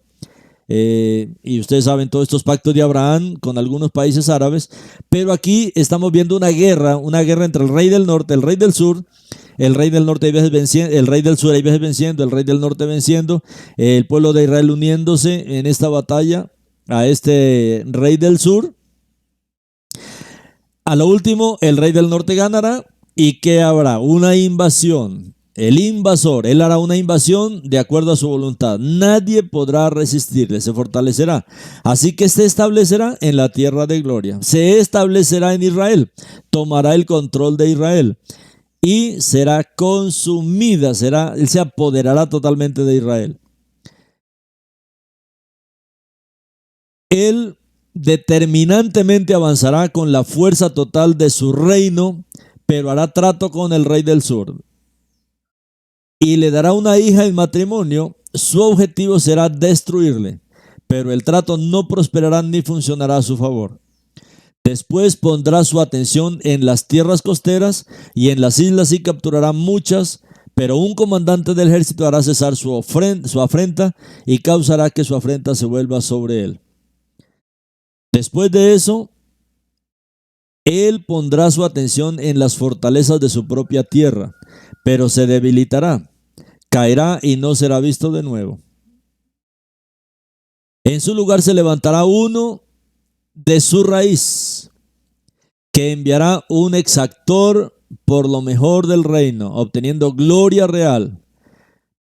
Y ustedes saben todos estos pactos de Abraham con algunos países árabes. Pero aquí estamos viendo una guerra entre el rey del norte, el rey del sur. El rey del norte hay veces venciendo, el rey del sur hay veces venciendo, el rey del norte venciendo, el pueblo de Israel uniéndose en esta batalla a este rey del sur. A lo último, el rey del norte ganará. ¿Y qué habrá? Una invasión. El invasor, él hará una invasión de acuerdo a su voluntad. Nadie podrá resistirle, se fortalecerá. Así que se establecerá en la tierra de gloria. Se establecerá en Israel. Tomará el control de Israel. Y será consumida, él se apoderará totalmente de Israel. Él determinantemente avanzará con la fuerza total de su reino, pero hará trato con el rey del sur. Y le dará una hija en matrimonio. Su objetivo será destruirle, pero el trato no prosperará ni funcionará a su favor. Después pondrá su atención en las tierras costeras y en las islas y capturará muchas, pero un comandante del ejército hará cesar su afrenta y causará que su afrenta se vuelva sobre él. Después de eso, él pondrá su atención en las fortalezas de su propia tierra, pero se debilitará, caerá y no será visto de nuevo. En su lugar se levantará uno de su raíz, que enviará un exactor por lo mejor del reino, obteniendo gloria real.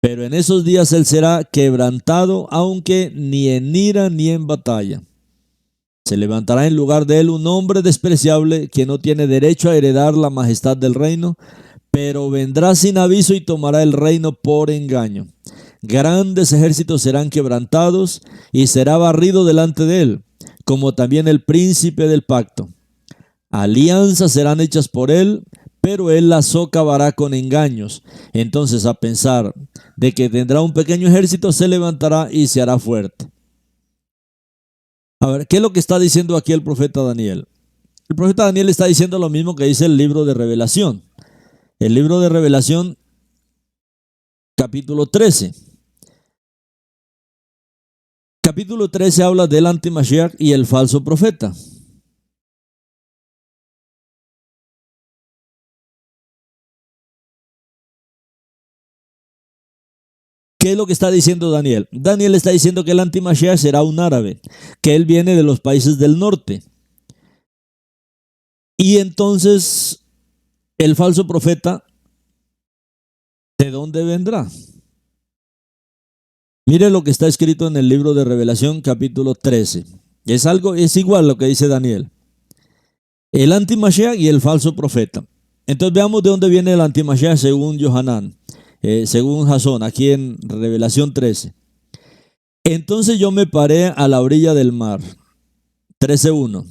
Pero en esos días él será quebrantado, aunque ni en ira ni en batalla. Se levantará en lugar de él un hombre despreciable que no tiene derecho a heredar la majestad del reino, pero vendrá sin aviso y tomará el reino por engaño. Grandes ejércitos serán quebrantados y será barrido delante de él, como también el príncipe del pacto. Alianzas serán hechas por él, pero él las socavará con engaños. Entonces, a pensar de que tendrá un pequeño ejército, se levantará y se hará fuerte. A ver, ¿qué es lo que está diciendo aquí el profeta Daniel? El profeta Daniel está diciendo lo mismo que dice el libro de Revelación. El libro de Revelación, capítulo 13. Capítulo 13 habla del antimashiach y el falso profeta. ¿Qué es lo que está diciendo Daniel? Daniel está diciendo que el antimashiach será un árabe, que él viene de los países del norte. Y entonces, el falso profeta, ¿de dónde vendrá? Mire lo que está escrito en el libro de Revelación, capítulo 13. Es igual lo que dice Daniel. El antimashiach y el falso profeta. Entonces veamos de dónde viene el antimashiach según Yohanan. Según Jasón, aquí en Revelación 13. Entonces yo me paré a la orilla del mar. 13:1.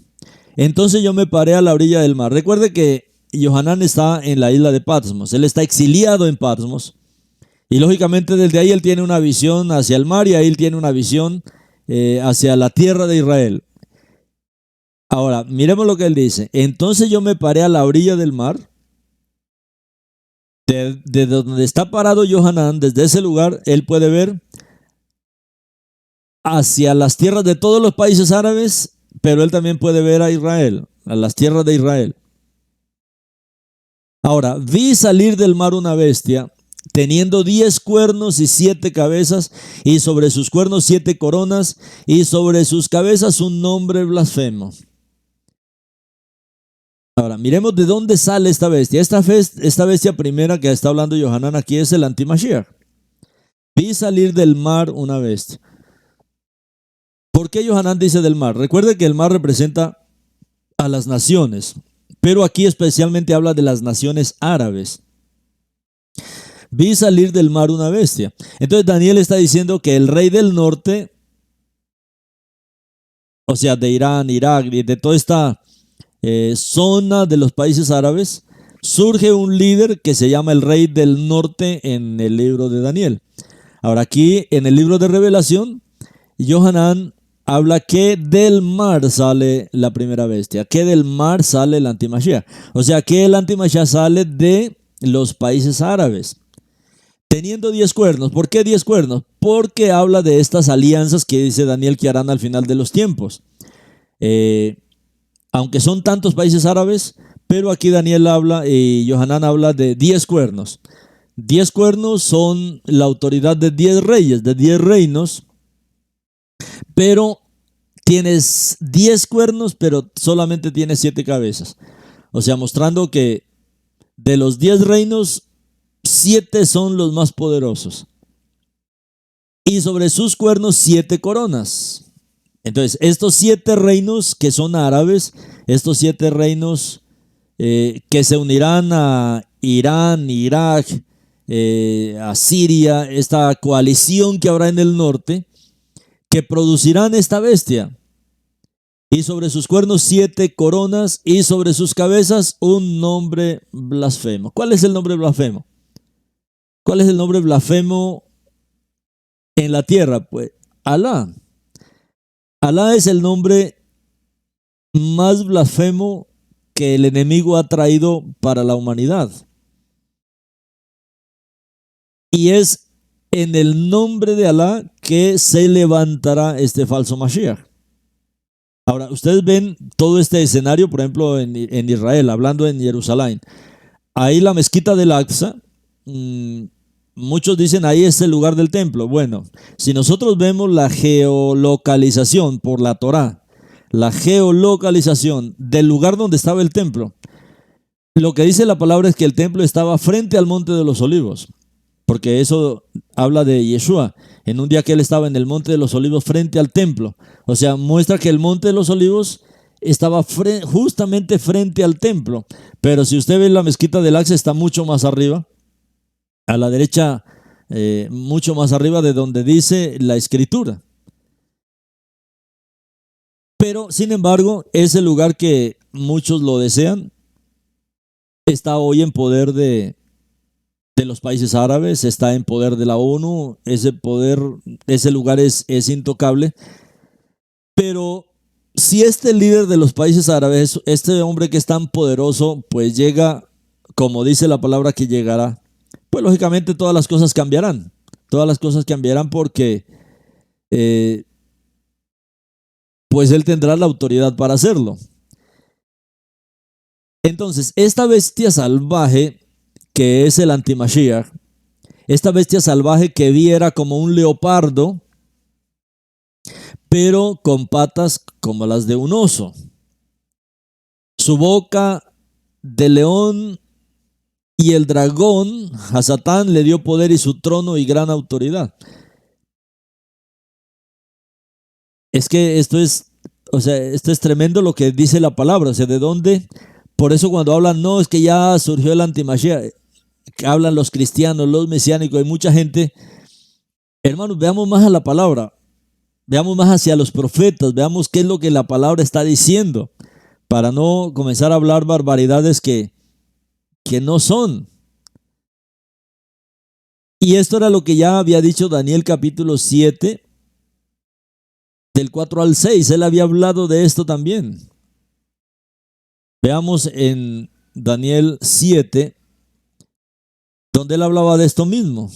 Entonces yo me paré a la orilla del mar. Recuerde que Yohanan está en la isla de Patmos. Él está exiliado en Patmos. Y lógicamente desde ahí él tiene una visión hacia el mar y ahí él tiene una visión hacia la tierra de Israel. Ahora, miremos lo que él dice. Entonces yo me paré a la orilla del mar. De donde está parado Yohanan, desde ese lugar, él puede ver hacia las tierras de todos los países árabes, pero él también puede ver a Israel, a las tierras de Israel. Ahora, vi salir del mar una bestia, teniendo 10 cuernos y 7 cabezas, y sobre sus cuernos 7 coronas, y sobre sus cabezas un nombre blasfemo. Ahora, miremos de dónde sale esta bestia. Esta bestia primera que está hablando Yohanan aquí es el antimashiach. Vi salir del mar una bestia. ¿Por qué Yohanan dice del mar? Recuerde que el mar representa a las naciones, pero aquí especialmente habla de las naciones árabes. Vi salir del mar una bestia. Entonces Daniel está diciendo que el rey del norte, o sea, de Irán, Irak, de toda esta zona de los países árabes, surge un líder que se llama el rey del norte en el libro de Daniel. Ahora aquí en el libro de Revelación, Yohanan habla que del mar sale la primera bestia, que del mar sale el antimashiach. O sea que el antimashiach sale de los países árabes, teniendo 10 cuernos. ¿Por qué 10 cuernos? Porque habla de estas alianzas que dice Daniel que harán al final de los tiempos. Aunque son tantos países árabes, pero aquí Daniel habla y Yohanan habla de 10 cuernos. 10 cuernos son la autoridad de 10 reyes, de 10 reinos, pero tienes 10 cuernos, pero solamente tienes 7 cabezas. O sea, mostrando que de los 10 reinos, 7 son los más poderosos. Y sobre sus cuernos 7 coronas. Entonces, estos 7 reinos que son árabes, estos 7 reinos que se unirán a Irán, Irak, a Siria, esta coalición que habrá en el norte, que producirán esta bestia. Y sobre sus cuernos 7 coronas y sobre sus cabezas un nombre blasfemo. ¿Cuál es el nombre blasfemo? ¿Cuál es el nombre blasfemo en la tierra? Pues Alá. Alá es el nombre más blasfemo que el enemigo ha traído para la humanidad. Y es en el nombre de Alá que se levantará este falso Mashiach. Ahora, ustedes ven todo este escenario, por ejemplo, en Israel, hablando en Jerusalén. Ahí la mezquita del Aqsa, muchos dicen ahí es el lugar del templo. Bueno, si nosotros vemos la geolocalización por la Torá, la geolocalización del lugar donde estaba el templo, lo que dice la palabra es que el templo estaba frente al Monte de los Olivos, porque eso habla de Yeshua, en un día que él estaba en el Monte de los Olivos frente al templo. O sea, muestra que el Monte de los Olivos estaba justamente frente al templo. Pero si usted ve la mezquita del Aqsa, está mucho más arriba, a la derecha, mucho más arriba de donde dice la escritura. Pero, sin embargo, ese lugar que muchos lo desean, está hoy en poder de los países árabes, está en poder de la ONU. Ese poder, ese lugar es intocable. Pero si este líder de los países árabes, este hombre que es tan poderoso, pues llega, como dice la palabra que llegará, pues lógicamente todas las cosas cambiarán. Todas las cosas cambiarán porque pues él tendrá la autoridad para hacerlo. Entonces, esta bestia salvaje que es el antimashiach, esta bestia salvaje que viera como un leopardo, pero con patas como las de un oso. Su boca de león y el dragón, a Satán le dio poder y su trono y gran autoridad. Es que esto es tremendo lo que dice la palabra. O sea, ¿de dónde? Por eso cuando hablan, no, es que ya surgió el antimashiach, que hablan los cristianos, los mesiánicos, hay mucha gente. Hermanos, veamos más a la palabra, veamos más hacia los profetas, veamos qué es lo que la palabra está diciendo, para no comenzar a hablar barbaridades que no son. Y esto era lo que ya había dicho Daniel capítulo 7, del 4 al 6, él había hablado de esto también. Veamos en Daniel 7, donde él hablaba de esto mismo.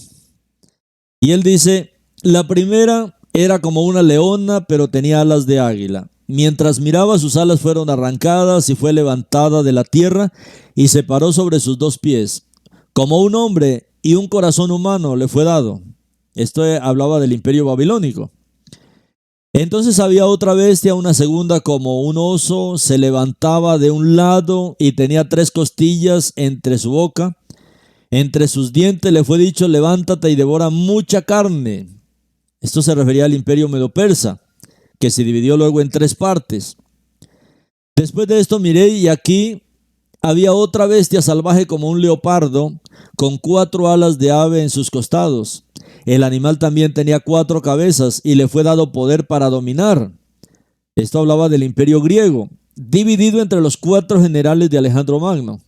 Y él dice, la primera era como una leona, pero tenía alas de águila. Mientras miraba, sus alas fueron arrancadas y fue levantada de la tierra y se paró sobre sus 2 pies. Como un hombre y un corazón humano le fue dado. Esto hablaba del imperio babilónico. Entonces había otra bestia, una segunda como un oso, se levantaba de un lado y tenía 3 costillas entre su boca. Entre sus dientes le fue dicho, levántate y devora mucha carne. Esto se refería al imperio medo-persa, que se dividió luego en 3 partes. Después de esto miré y aquí había otra bestia salvaje como un leopardo, con 4 alas de ave en sus costados. El animal también tenía 4 cabezas y le fue dado poder para dominar. Esto hablaba del imperio griego, dividido entre los 4 generales de Alejandro Magno.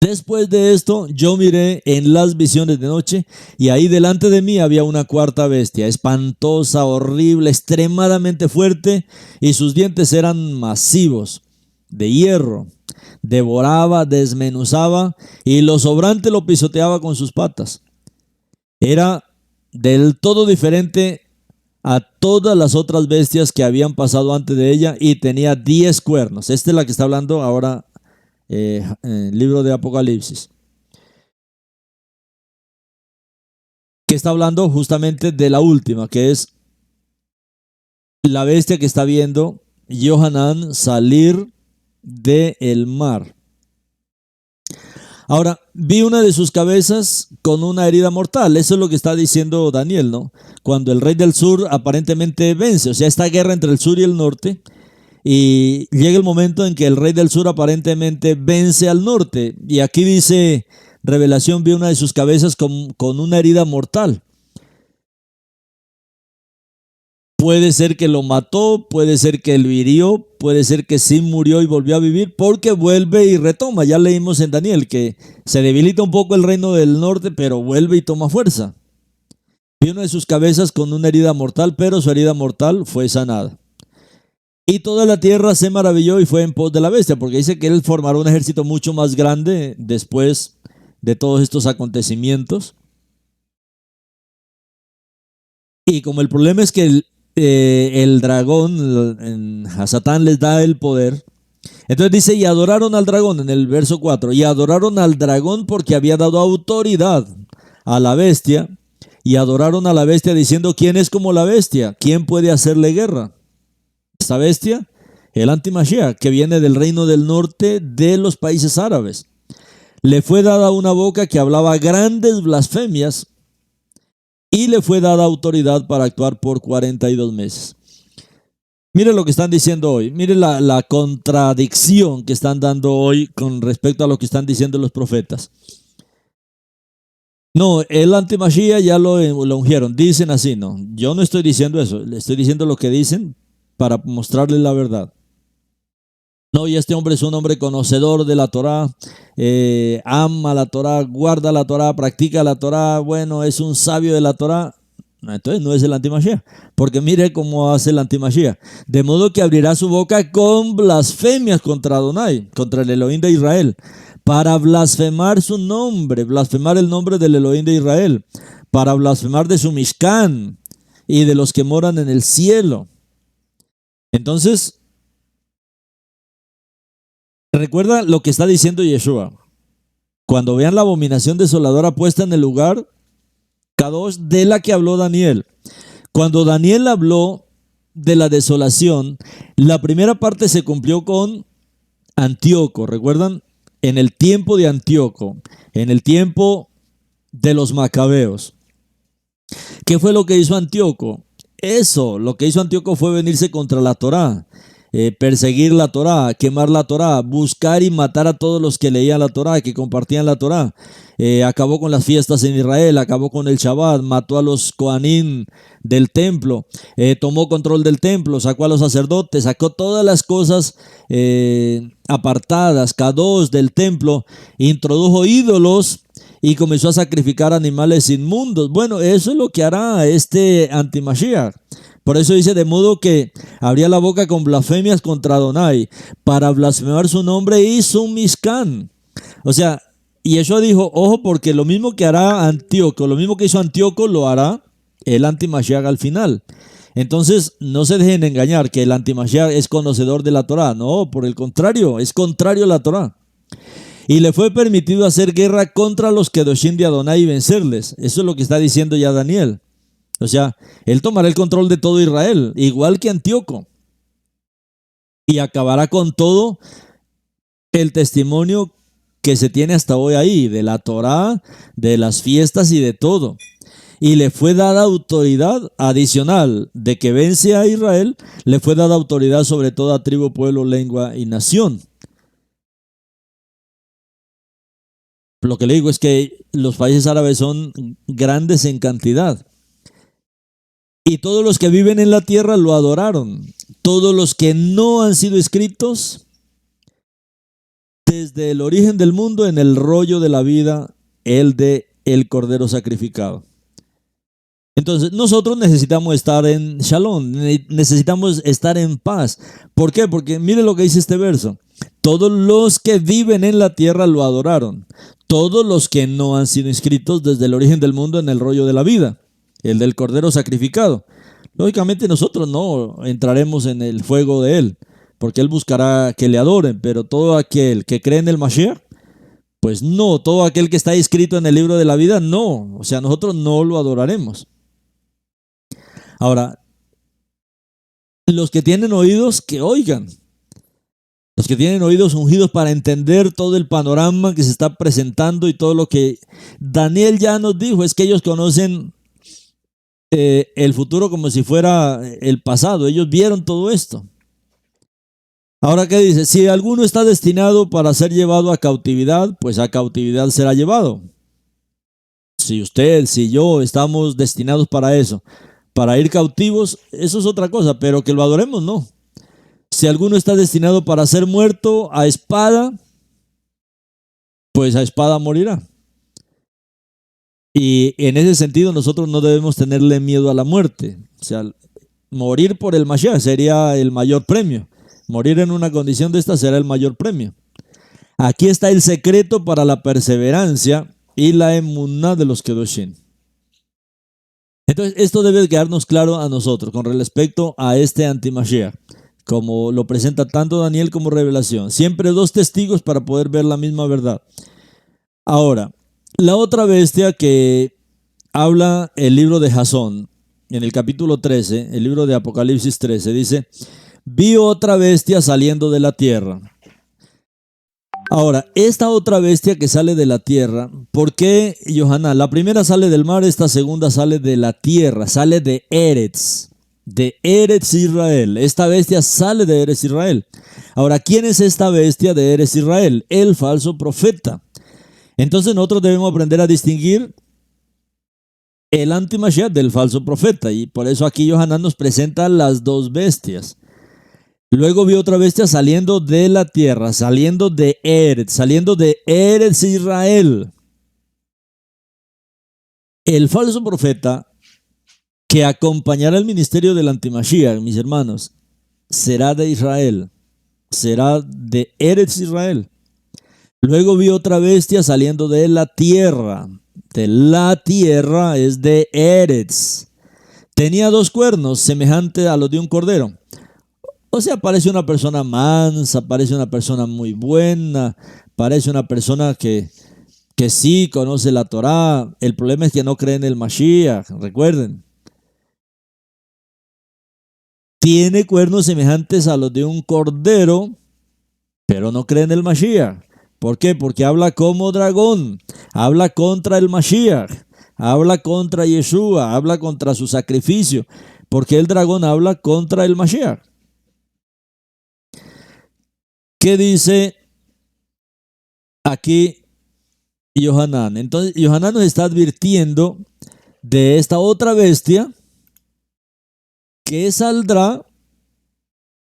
Después de esto, yo miré en las visiones de noche, y ahí delante de mí había una cuarta bestia, espantosa, horrible, extremadamente fuerte, y sus dientes eran masivos, de hierro. Devoraba, desmenuzaba, y lo sobrante lo pisoteaba con sus patas. Era del todo diferente a todas las otras bestias que habían pasado antes de ella, y tenía 10 cuernos. Esta es la que está hablando ahora el libro de Apocalipsis, que está hablando justamente de la última, que es la bestia que está viendo Johanán salir del mar. Ahora, vi una de sus cabezas con una herida mortal. Eso es lo que está diciendo Daniel, ¿no? Cuando el rey del sur aparentemente vence, o sea, esta guerra entre el sur y el norte, y llega el momento en que el rey del sur aparentemente vence al norte. Y aquí dice Revelación, vi una de sus cabezas con una herida mortal. Puede ser que lo mató, puede ser que lo hirió, puede ser que sí murió y volvió a vivir, porque vuelve y retoma. Ya leímos en Daniel que se debilita un poco el reino del norte, pero vuelve y toma fuerza. Vi una de sus cabezas con una herida mortal, pero su herida mortal fue sanada. Y toda la tierra se maravilló y fue en pos de la bestia, porque dice que él formará un ejército mucho más grande después de todos estos acontecimientos. Y como el problema es que el dragón, a Satán les da el poder, entonces dice, y adoraron al dragón en el verso 4, y adoraron al dragón porque había dado autoridad a la bestia, y adoraron a la bestia diciendo, ¿quién es como la bestia? ¿Quién puede hacerle guerra? Esta bestia, el antimashiach, que viene del reino del norte de los países árabes. Le fue dada una boca que hablaba grandes blasfemias, y le fue dada autoridad para actuar por 42 meses. Mire lo que están diciendo hoy, mire la contradicción que están dando hoy con respecto a lo que están diciendo los profetas. No, el antimashiach ya lo ungieron, dicen así, no, yo no estoy diciendo eso, le estoy diciendo lo que dicen para mostrarles la verdad. No, y este hombre es un hombre conocedor de la Torá, ama la Torá, guarda la Torá, practica la Torá, bueno, es un sabio de la Torá. Entonces no es el antimashiach, porque mire cómo hace el antimashiach. De modo que abrirá su boca con blasfemias contra Adonai, contra el Elohim de Israel, para blasfemar su nombre, blasfemar el nombre del Elohim de Israel, para blasfemar de su Mishkan y de los que moran en el cielo. Entonces, recuerda lo que está diciendo Yeshua. Cuando vean la abominación desoladora puesta en el lugar Kadosh de la que habló Daniel. Cuando Daniel habló de la desolación, la primera parte se cumplió con Antíoco. ¿Recuerdan? En el tiempo de Antíoco, en el tiempo de los macabeos. ¿Qué fue lo que hizo Antíoco? Eso, lo que hizo Antíoco fue venirse contra la Torá. Perseguir la Torá, quemar la Torá, buscar y matar a todos los que leían la Torá, que compartían la Torá. Acabó con las fiestas en Israel, acabó con el Shabbat, mató a los Kohanim del templo, tomó control del templo, sacó a los sacerdotes, sacó todas las cosas apartadas, kadosh del templo, introdujo ídolos y comenzó a sacrificar animales inmundos. Bueno, eso es lo que hará este antimashiach. Por eso dice, de modo que abría la boca con blasfemias contra Adonai, para blasfemar su nombre y su Mishkan. O sea, y Yeshua dijo, ojo, porque lo mismo que hará Antíoco, lo mismo que hizo Antíoco, lo hará el antimashiach al final. Entonces, no se dejen engañar que el antimashiach es conocedor de la Torá. No, por el contrario, es contrario a la Torá. Y le fue permitido hacer guerra contra los Kedoshim de Adonai y vencerles. Eso es lo que está diciendo ya Daniel. O sea, él tomará el control de todo Israel, igual que Antíoco. Y acabará con todo el testimonio que se tiene hasta hoy ahí, de la Torá, de las fiestas y de todo. Y le fue dada autoridad adicional de que vence a Israel, le fue dada autoridad sobre toda tribu, pueblo, lengua y nación. Lo que le digo es que los países árabes son grandes en cantidad. Y todos los que viven en la tierra lo adoraron. Todos los que no han sido escritos desde el origen del mundo en el rollo de la vida, el de el Cordero sacrificado. Entonces, nosotros necesitamos estar en Shalom, necesitamos estar en paz. ¿Por qué? Porque mire lo que dice este verso. Todos los que viven en la tierra lo adoraron. Todos los que no han sido inscritos desde el origen del mundo en el rollo de la vida, el del Cordero sacrificado. Lógicamente nosotros no entraremos en el fuego de él, porque él buscará que le adoren, pero todo aquel que cree en el Mashiach, pues no, todo aquel que está inscrito en el libro de la vida, no. O sea, nosotros no lo adoraremos. Ahora, los que tienen oídos, que oigan. Los que tienen oídos ungidos para entender todo el panorama que se está presentando y todo lo que Daniel ya nos dijo, es que ellos conocen el futuro como si fuera el pasado. Ellos vieron todo esto. Ahora, ¿qué dice? Si alguno está destinado para ser llevado a cautividad, pues a cautividad será llevado. Si usted, si yo estamos destinados para eso, para ir cautivos, eso es otra cosa, pero que lo adoremos, no. Si alguno está destinado para ser muerto a espada, pues a espada morirá. Y en ese sentido nosotros no debemos tenerle miedo a la muerte. O sea, morir por el Mashiach sería el mayor premio. Morir en una condición de esta será el mayor premio. Aquí está el secreto para la perseverancia y la emuná de los Kedoshim. Entonces, esto debe quedarnos claro a nosotros con respecto a este anti-Mashiach, como lo presenta tanto Daniel como Revelación. Siempre dos testigos para poder ver la misma verdad. Ahora, la otra bestia que habla el libro de Jasón, en el capítulo 13, el libro de Apocalipsis 13, dice: vi otra bestia saliendo de la tierra. Ahora, esta otra bestia que sale de la tierra, ¿por qué, Yohanan? La primera sale del mar, esta segunda sale de la tierra, sale de Eretz Israel. Esta bestia sale de Eretz Israel. Ahora, ¿quién es esta bestia de Eretz Israel? El falso profeta. Entonces nosotros debemos aprender a distinguir el anti-Mashiach del falso profeta, y por eso aquí Yohanan nos presenta las dos bestias. Luego vi otra bestia saliendo de la tierra, saliendo de Eretz Israel. El falso profeta que acompañará el ministerio del anti-Mashiach, mis hermanos, será de Israel, será de Eretz Israel. Luego vi otra bestia saliendo de la tierra es de Eretz. Tenía dos cuernos semejantes a los de un cordero. O sea, parece una persona mansa, parece una persona muy buena, parece una persona que sí conoce la Torá. El problema es que no cree en el Mashiach, recuerden. Tiene cuernos semejantes a los de un cordero, pero no cree en el Mashiach. ¿Por qué? Porque habla como dragón, habla contra el Mashiach, habla contra Yeshua, habla contra su sacrificio, porque el dragón habla contra el Mashiach. ¿Qué dice aquí Yohanan? Entonces, Yohanan nos está advirtiendo de esta otra bestia que saldrá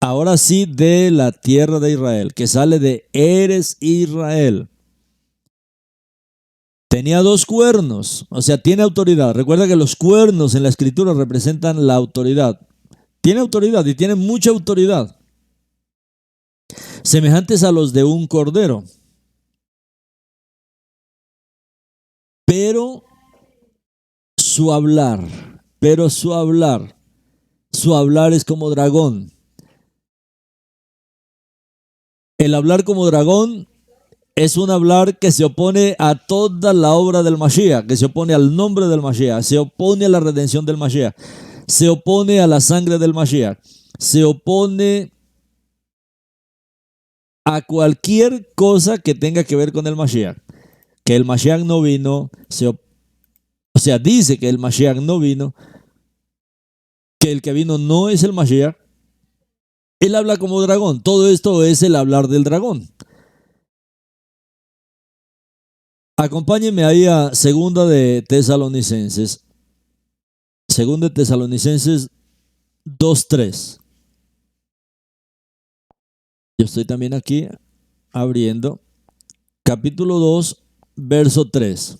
ahora sí de la tierra de Israel, que sale de Eretz Israel. Tenía dos cuernos, o sea, tiene autoridad. Recuerda que los cuernos en la escritura representan la autoridad. Tiene autoridad y tiene mucha autoridad. Semejantes a los de un cordero. Pero su hablar es como dragón. El hablar como dragón es un hablar que se opone a toda la obra del Mashiach, que se opone al nombre del Mashiach, se opone a la redención del Mashiach, se opone a la sangre del Mashiach, se opone a cualquier cosa que tenga que ver con el Mashiach. Que el Mashiach no vino, dice que el Mashiach no vino, que el que vino no es el Mashiach. Él habla como dragón. Todo esto es el hablar del dragón. Acompáñenme ahí a Segunda de Tesalonicenses. Segunda de Tesalonicenses 2:3. Yo estoy también aquí abriendo capítulo 2, verso 3.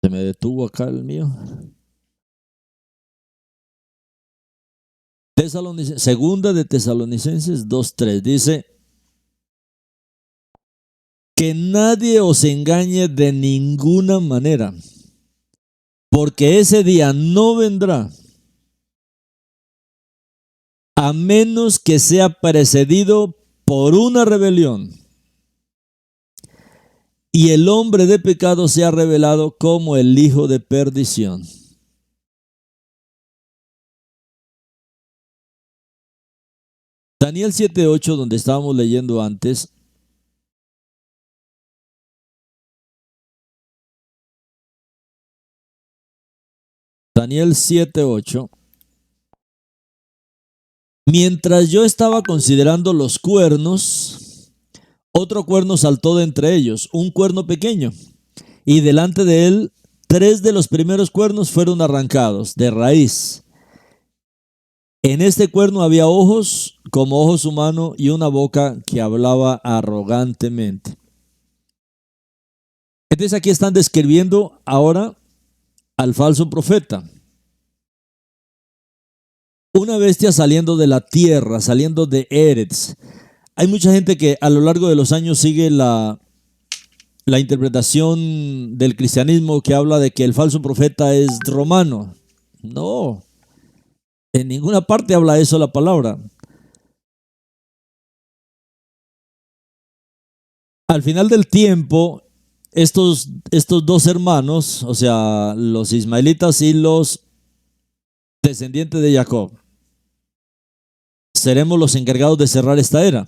Se me detuvo acá el mío. Segunda de Tesalonicenses 2:3 dice: que nadie os engañe de ninguna manera, porque ese día no vendrá a menos que sea precedido por una rebelión y el hombre de pecado sea revelado como el hijo de perdición. Daniel 7:8, donde estábamos leyendo antes, Daniel 7:8. Mientras yo estaba considerando los cuernos, otro cuerno saltó de entre ellos, un cuerno pequeño, y delante de él 3 de los primeros cuernos fueron arrancados de raíz. En este cuerno había ojos como ojos humanos y una boca que hablaba arrogantemente. Entonces aquí están describiendo ahora al falso profeta. Una bestia saliendo de la tierra, saliendo de Eretz. Hay mucha gente que a lo largo de los años sigue la interpretación del cristianismo que habla de que el falso profeta es romano. No, en ninguna parte habla eso la palabra. Al final del tiempo, estos dos hermanos, o sea, los ismaelitas y los descendientes de Jacob, seremos los encargados de cerrar esta era.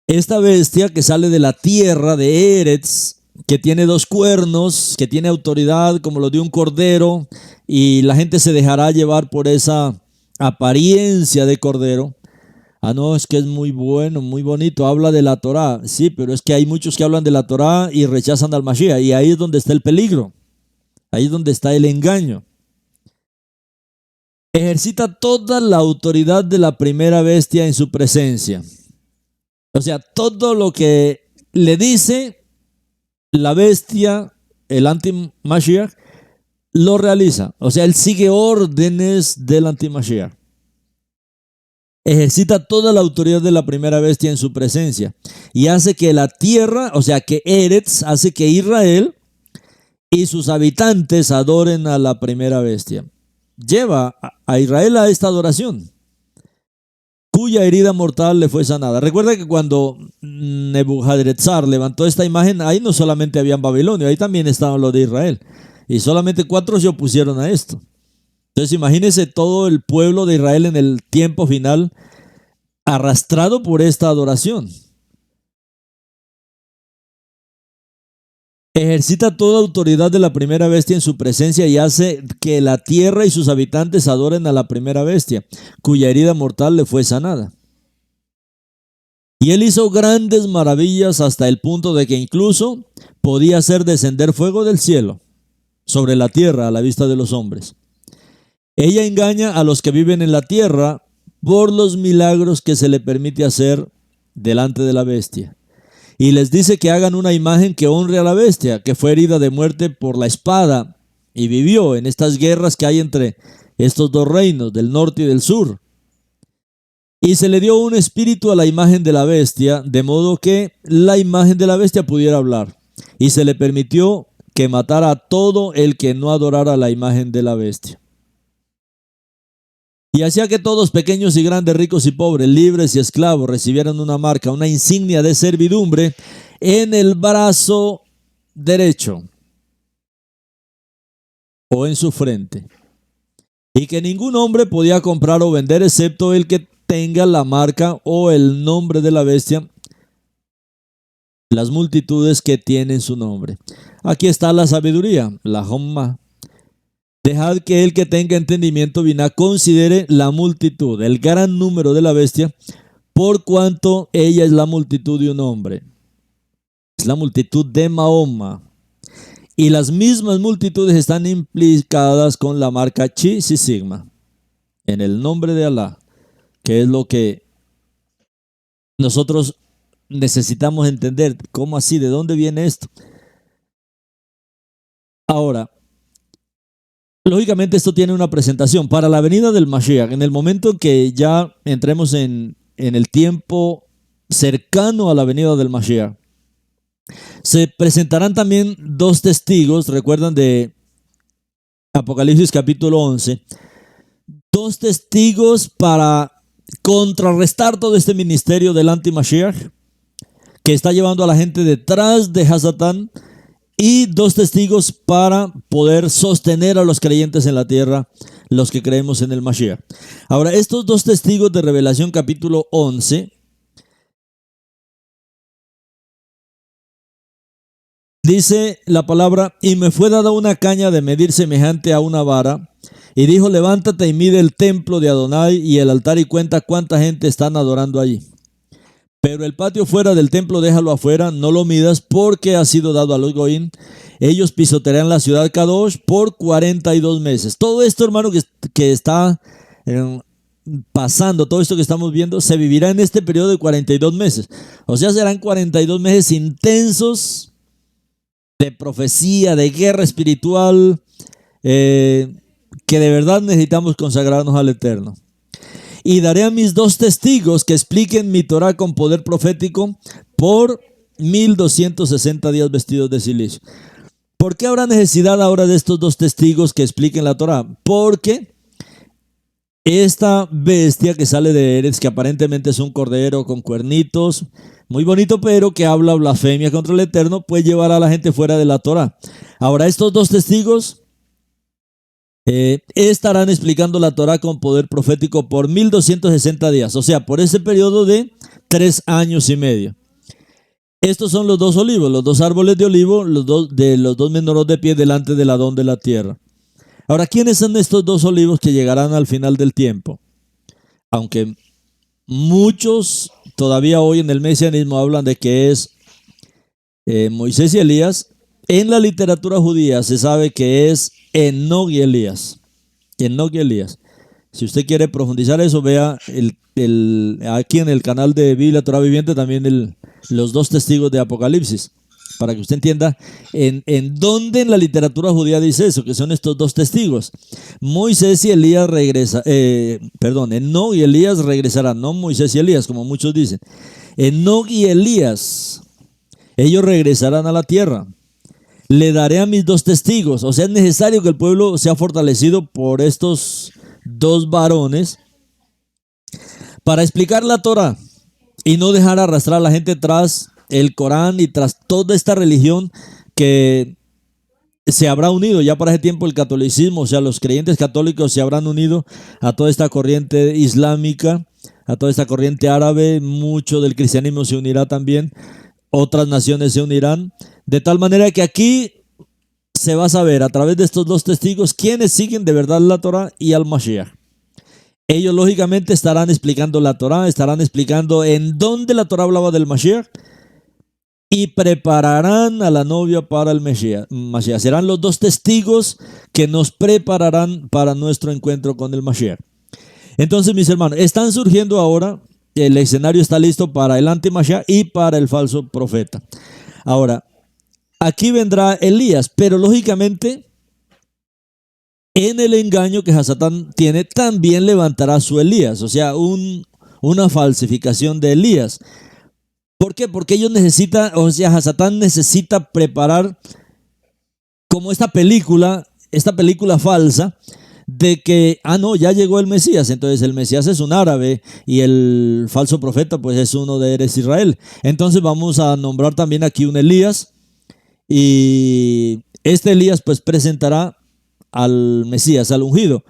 Esta bestia que sale de la tierra de Eretz, que tiene 2 cuernos, que tiene autoridad como lo de un cordero, y la gente se dejará llevar por esa apariencia de cordero. Ah, no, es que es muy bueno, muy bonito, habla de la Torá. Sí, pero es que hay muchos que hablan de la Torá y rechazan al Mashiach, y ahí es donde está el peligro, ahí es donde está el engaño. Ejercita toda la autoridad de la primera bestia en su presencia. O sea, todo lo que le dice la bestia, el anti-Mashiach, lo realiza. O sea, él sigue órdenes del anti-Mashiach. Ejercita toda la autoridad de la primera bestia en su presencia. Y hace que la tierra, o sea, que Eretz, hace que Israel y sus habitantes adoren a la primera bestia. Lleva a Israel a esta adoración, cuya herida mortal le fue sanada. Recuerda que cuando Nebuchadnezzar levantó esta imagen, ahí no solamente había Babilonia, ahí también estaban los de Israel. Y solamente 4 se opusieron a esto. Entonces imagínense todo el pueblo de Israel en el tiempo final arrastrado por esta adoración. Ejercita toda autoridad de la primera bestia en su presencia y hace que la tierra y sus habitantes adoren a la primera bestia, cuya herida mortal le fue sanada. Y él hizo grandes maravillas hasta el punto de que incluso podía hacer descender fuego del cielo sobre la tierra a la vista de los hombres. Ella engaña a los que viven en la tierra por los milagros que se le permite hacer delante de la bestia. Y les dice que hagan una imagen que honre a la bestia, que fue herida de muerte por la espada y vivió en estas guerras que hay entre estos 2 reinos, del norte y del sur. Y se le dio un espíritu a la imagen de la bestia, de modo que la imagen de la bestia pudiera hablar. Y se le permitió que matara a todo el que no adorara la imagen de la bestia. Y hacía que todos, pequeños y grandes, ricos y pobres, libres y esclavos, recibieran una marca, una insignia de servidumbre en el brazo derecho o en su frente. Y que ningún hombre podía comprar o vender excepto el que tenga la marca o el nombre de la bestia, las multitudes que tienen su nombre. Aquí está la sabiduría, la Jomma. Dejad que el que tenga entendimiento Biná considere la multitud, el gran número de la bestia, por cuanto ella es la multitud de un hombre. Es la multitud de Mahoma. Y las mismas multitudes están implicadas con la marca Chi y Sigma, en el nombre de Alá, que es lo que nosotros necesitamos entender. ¿Cómo así? ¿De dónde viene esto? Ahora, lógicamente esto tiene una presentación. Para la venida del Mashiach, en el momento en que ya entremos en el tiempo cercano a la venida del Mashiach, se presentarán también dos testigos, recuerdan de Apocalipsis capítulo 11, dos testigos para contrarrestar todo este ministerio del anti-Mashiach que está llevando a la gente detrás de Hasatán, y dos testigos para poder sostener a los creyentes en la tierra, los que creemos en el Mashiach. Ahora, estos dos testigos de Revelación capítulo 11, dice la palabra: y me fue dada una caña de medir semejante a una vara, y dijo: levántate y mide el templo de Adonai y el altar, y cuenta cuánta gente están adorando allí. Pero el patio fuera del templo déjalo afuera, no lo midas, porque ha sido dado a los Goín. Ellos pisotearán la ciudad Kadosh por 42 meses. Todo esto, hermano, que está pasando, todo esto que estamos viendo, se vivirá en este periodo de 42 meses. O sea, serán 42 meses intensos de profecía, de guerra espiritual, que de verdad necesitamos consagrarnos al Eterno. Y daré a mis dos testigos que expliquen mi Torah con poder profético por 1260 días vestidos de silicio. ¿Por qué habrá necesidad ahora de estos dos testigos que expliquen la Torah? Porque esta bestia que sale de Eretz, que aparentemente es un cordero con cuernitos, muy bonito, pero que habla blasfemia contra el Eterno, puede llevar a la gente fuera de la Torah. Ahora, estos dos testigos estarán explicando la Torah con poder profético por 1260 días, o sea, por ese periodo de 3 años y medio. Estos son los dos olivos, los dos árboles de olivo, los dos menoros de pie delante del Adón de la tierra. Ahora, ¿quiénes son estos dos olivos que llegarán al final del tiempo? Aunque muchos todavía hoy en el mesianismo hablan de que es Moisés y Elías, en la literatura judía se sabe que es Enoc y Elías. Enoc y Elías. Si usted quiere profundizar eso, vea aquí en el canal de Biblia Torah Viviente también los dos testigos de Apocalipsis, para que usted entienda en dónde en la literatura judía dice eso, que son estos dos testigos. Moisés y Elías Enoc y Elías regresarán, no Moisés y Elías, como muchos dicen. Enoc y Elías, ellos regresarán a la tierra. Le daré a mis dos testigos. O sea, es necesario que el pueblo sea fortalecido por estos dos varones para explicar la Torah y no dejar arrastrar a la gente tras el Corán y tras toda esta religión que se habrá unido. Ya para ese tiempo el catolicismo, o sea, los creyentes católicos se habrán unido a toda esta corriente islámica, a toda esta corriente árabe. Mucho del cristianismo se unirá también. Otras naciones se unirán, de tal manera que aquí se va a saber a través de estos dos testigos quiénes siguen de verdad la Torah y al Mashiach. Ellos lógicamente estarán explicando la Torah, estarán explicando en dónde la Torah hablaba del Mashiach y prepararán a la novia para el Mashiach. Serán los dos testigos que nos prepararán para nuestro encuentro con el Mashiach. Entonces, mis hermanos, están surgiendo ahora. El escenario está listo para el anti-Mashiach y para el falso profeta. Ahora, aquí vendrá Elías, pero lógicamente en el engaño que Hasatán tiene también levantará su Elías, o sea, una falsificación de Elías. ¿Por qué? Porque ellos necesitan, o sea, Hasatán necesita preparar como esta película falsa, de que, no, ya llegó el Mesías, entonces el Mesías es un árabe y el falso profeta pues es uno de Eretz Israel. Entonces vamos a nombrar también aquí un Elías, y este Elías pues presentará al Mesías, al ungido,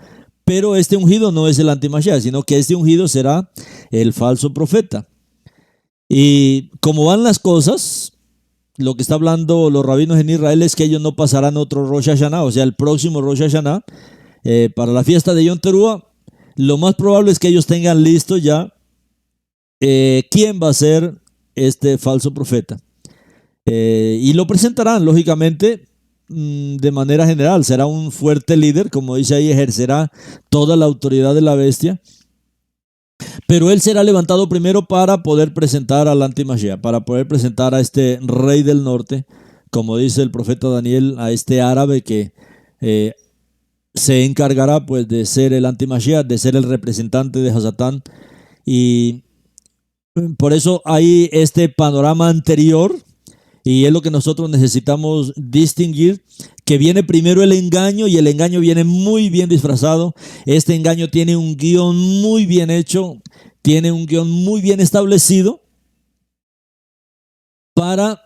pero este ungido no es el anti-Mashiach, sino que este ungido será el falso profeta. Y como van las cosas, lo que está hablando los rabinos en Israel es que ellos no pasarán otro Rosh Hashanah, o sea, el próximo Rosh Hashanah, para la fiesta de Yom Teruah, lo más probable es que ellos tengan listo ya quién va a ser este falso profeta. Y lo presentarán, lógicamente, de manera general, será un fuerte líder, como dice ahí, ejercerá toda la autoridad de la bestia. Pero él será levantado primero para poder presentar al anti-Mashiach, para poder presentar a este rey del norte, como dice el profeta Daniel, a este árabe que se encargará pues de ser el anti-Mashiach, de ser el representante de Hasatán. Y por eso hay este panorama anterior, y es lo que nosotros necesitamos distinguir, que viene primero el engaño, y el engaño viene muy bien disfrazado. Este engaño tiene un guión muy bien hecho, tiene un guión muy bien establecido para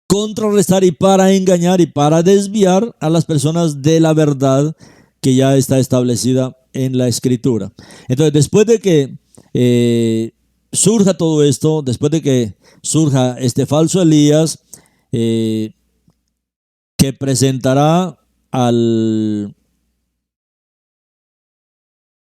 contrarrestar y para engañar y para desviar a las personas de la verdad que ya está establecida en la Escritura. Entonces, después de que surja todo esto, después de que surja este falso Elías, que presentará al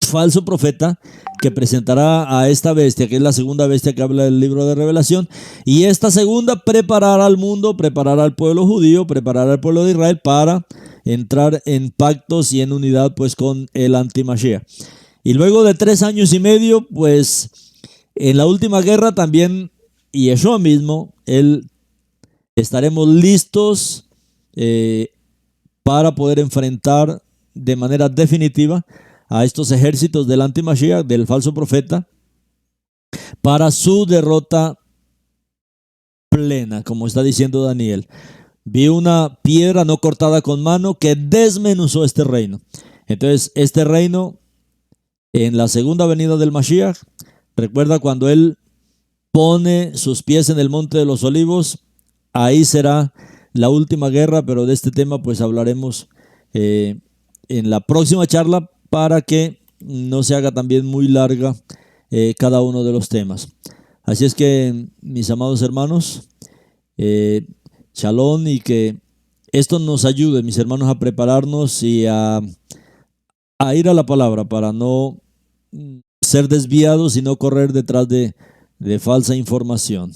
falso profeta, que presentará a esta bestia, que es la segunda bestia que habla del libro de Revelación, y esta segunda preparará al mundo, preparará al pueblo judío, preparará al pueblo de Israel para entrar en pactos y en unidad pues con el anti-Mashiach. Y luego de 3 años y medio, pues en la última guerra también Yeshua mismo, estaremos listos para poder enfrentar de manera definitiva a estos ejércitos del anti-Mashiach, del falso profeta, para su derrota plena, como está diciendo Daniel. Vi una piedra no cortada con mano que desmenuzó este reino. Entonces, este reino, en la segunda venida del Mashiach, recuerda cuando él pone sus pies en el monte de los olivos, ahí será la última guerra, pero de este tema pues hablaremos en la próxima charla, para que no se haga también muy larga cada uno de los temas. Así es que, mis amados hermanos, shalom, y que esto nos ayude, mis hermanos, a prepararnos y a ir a la palabra para no ser desviados y no correr detrás de falsa información.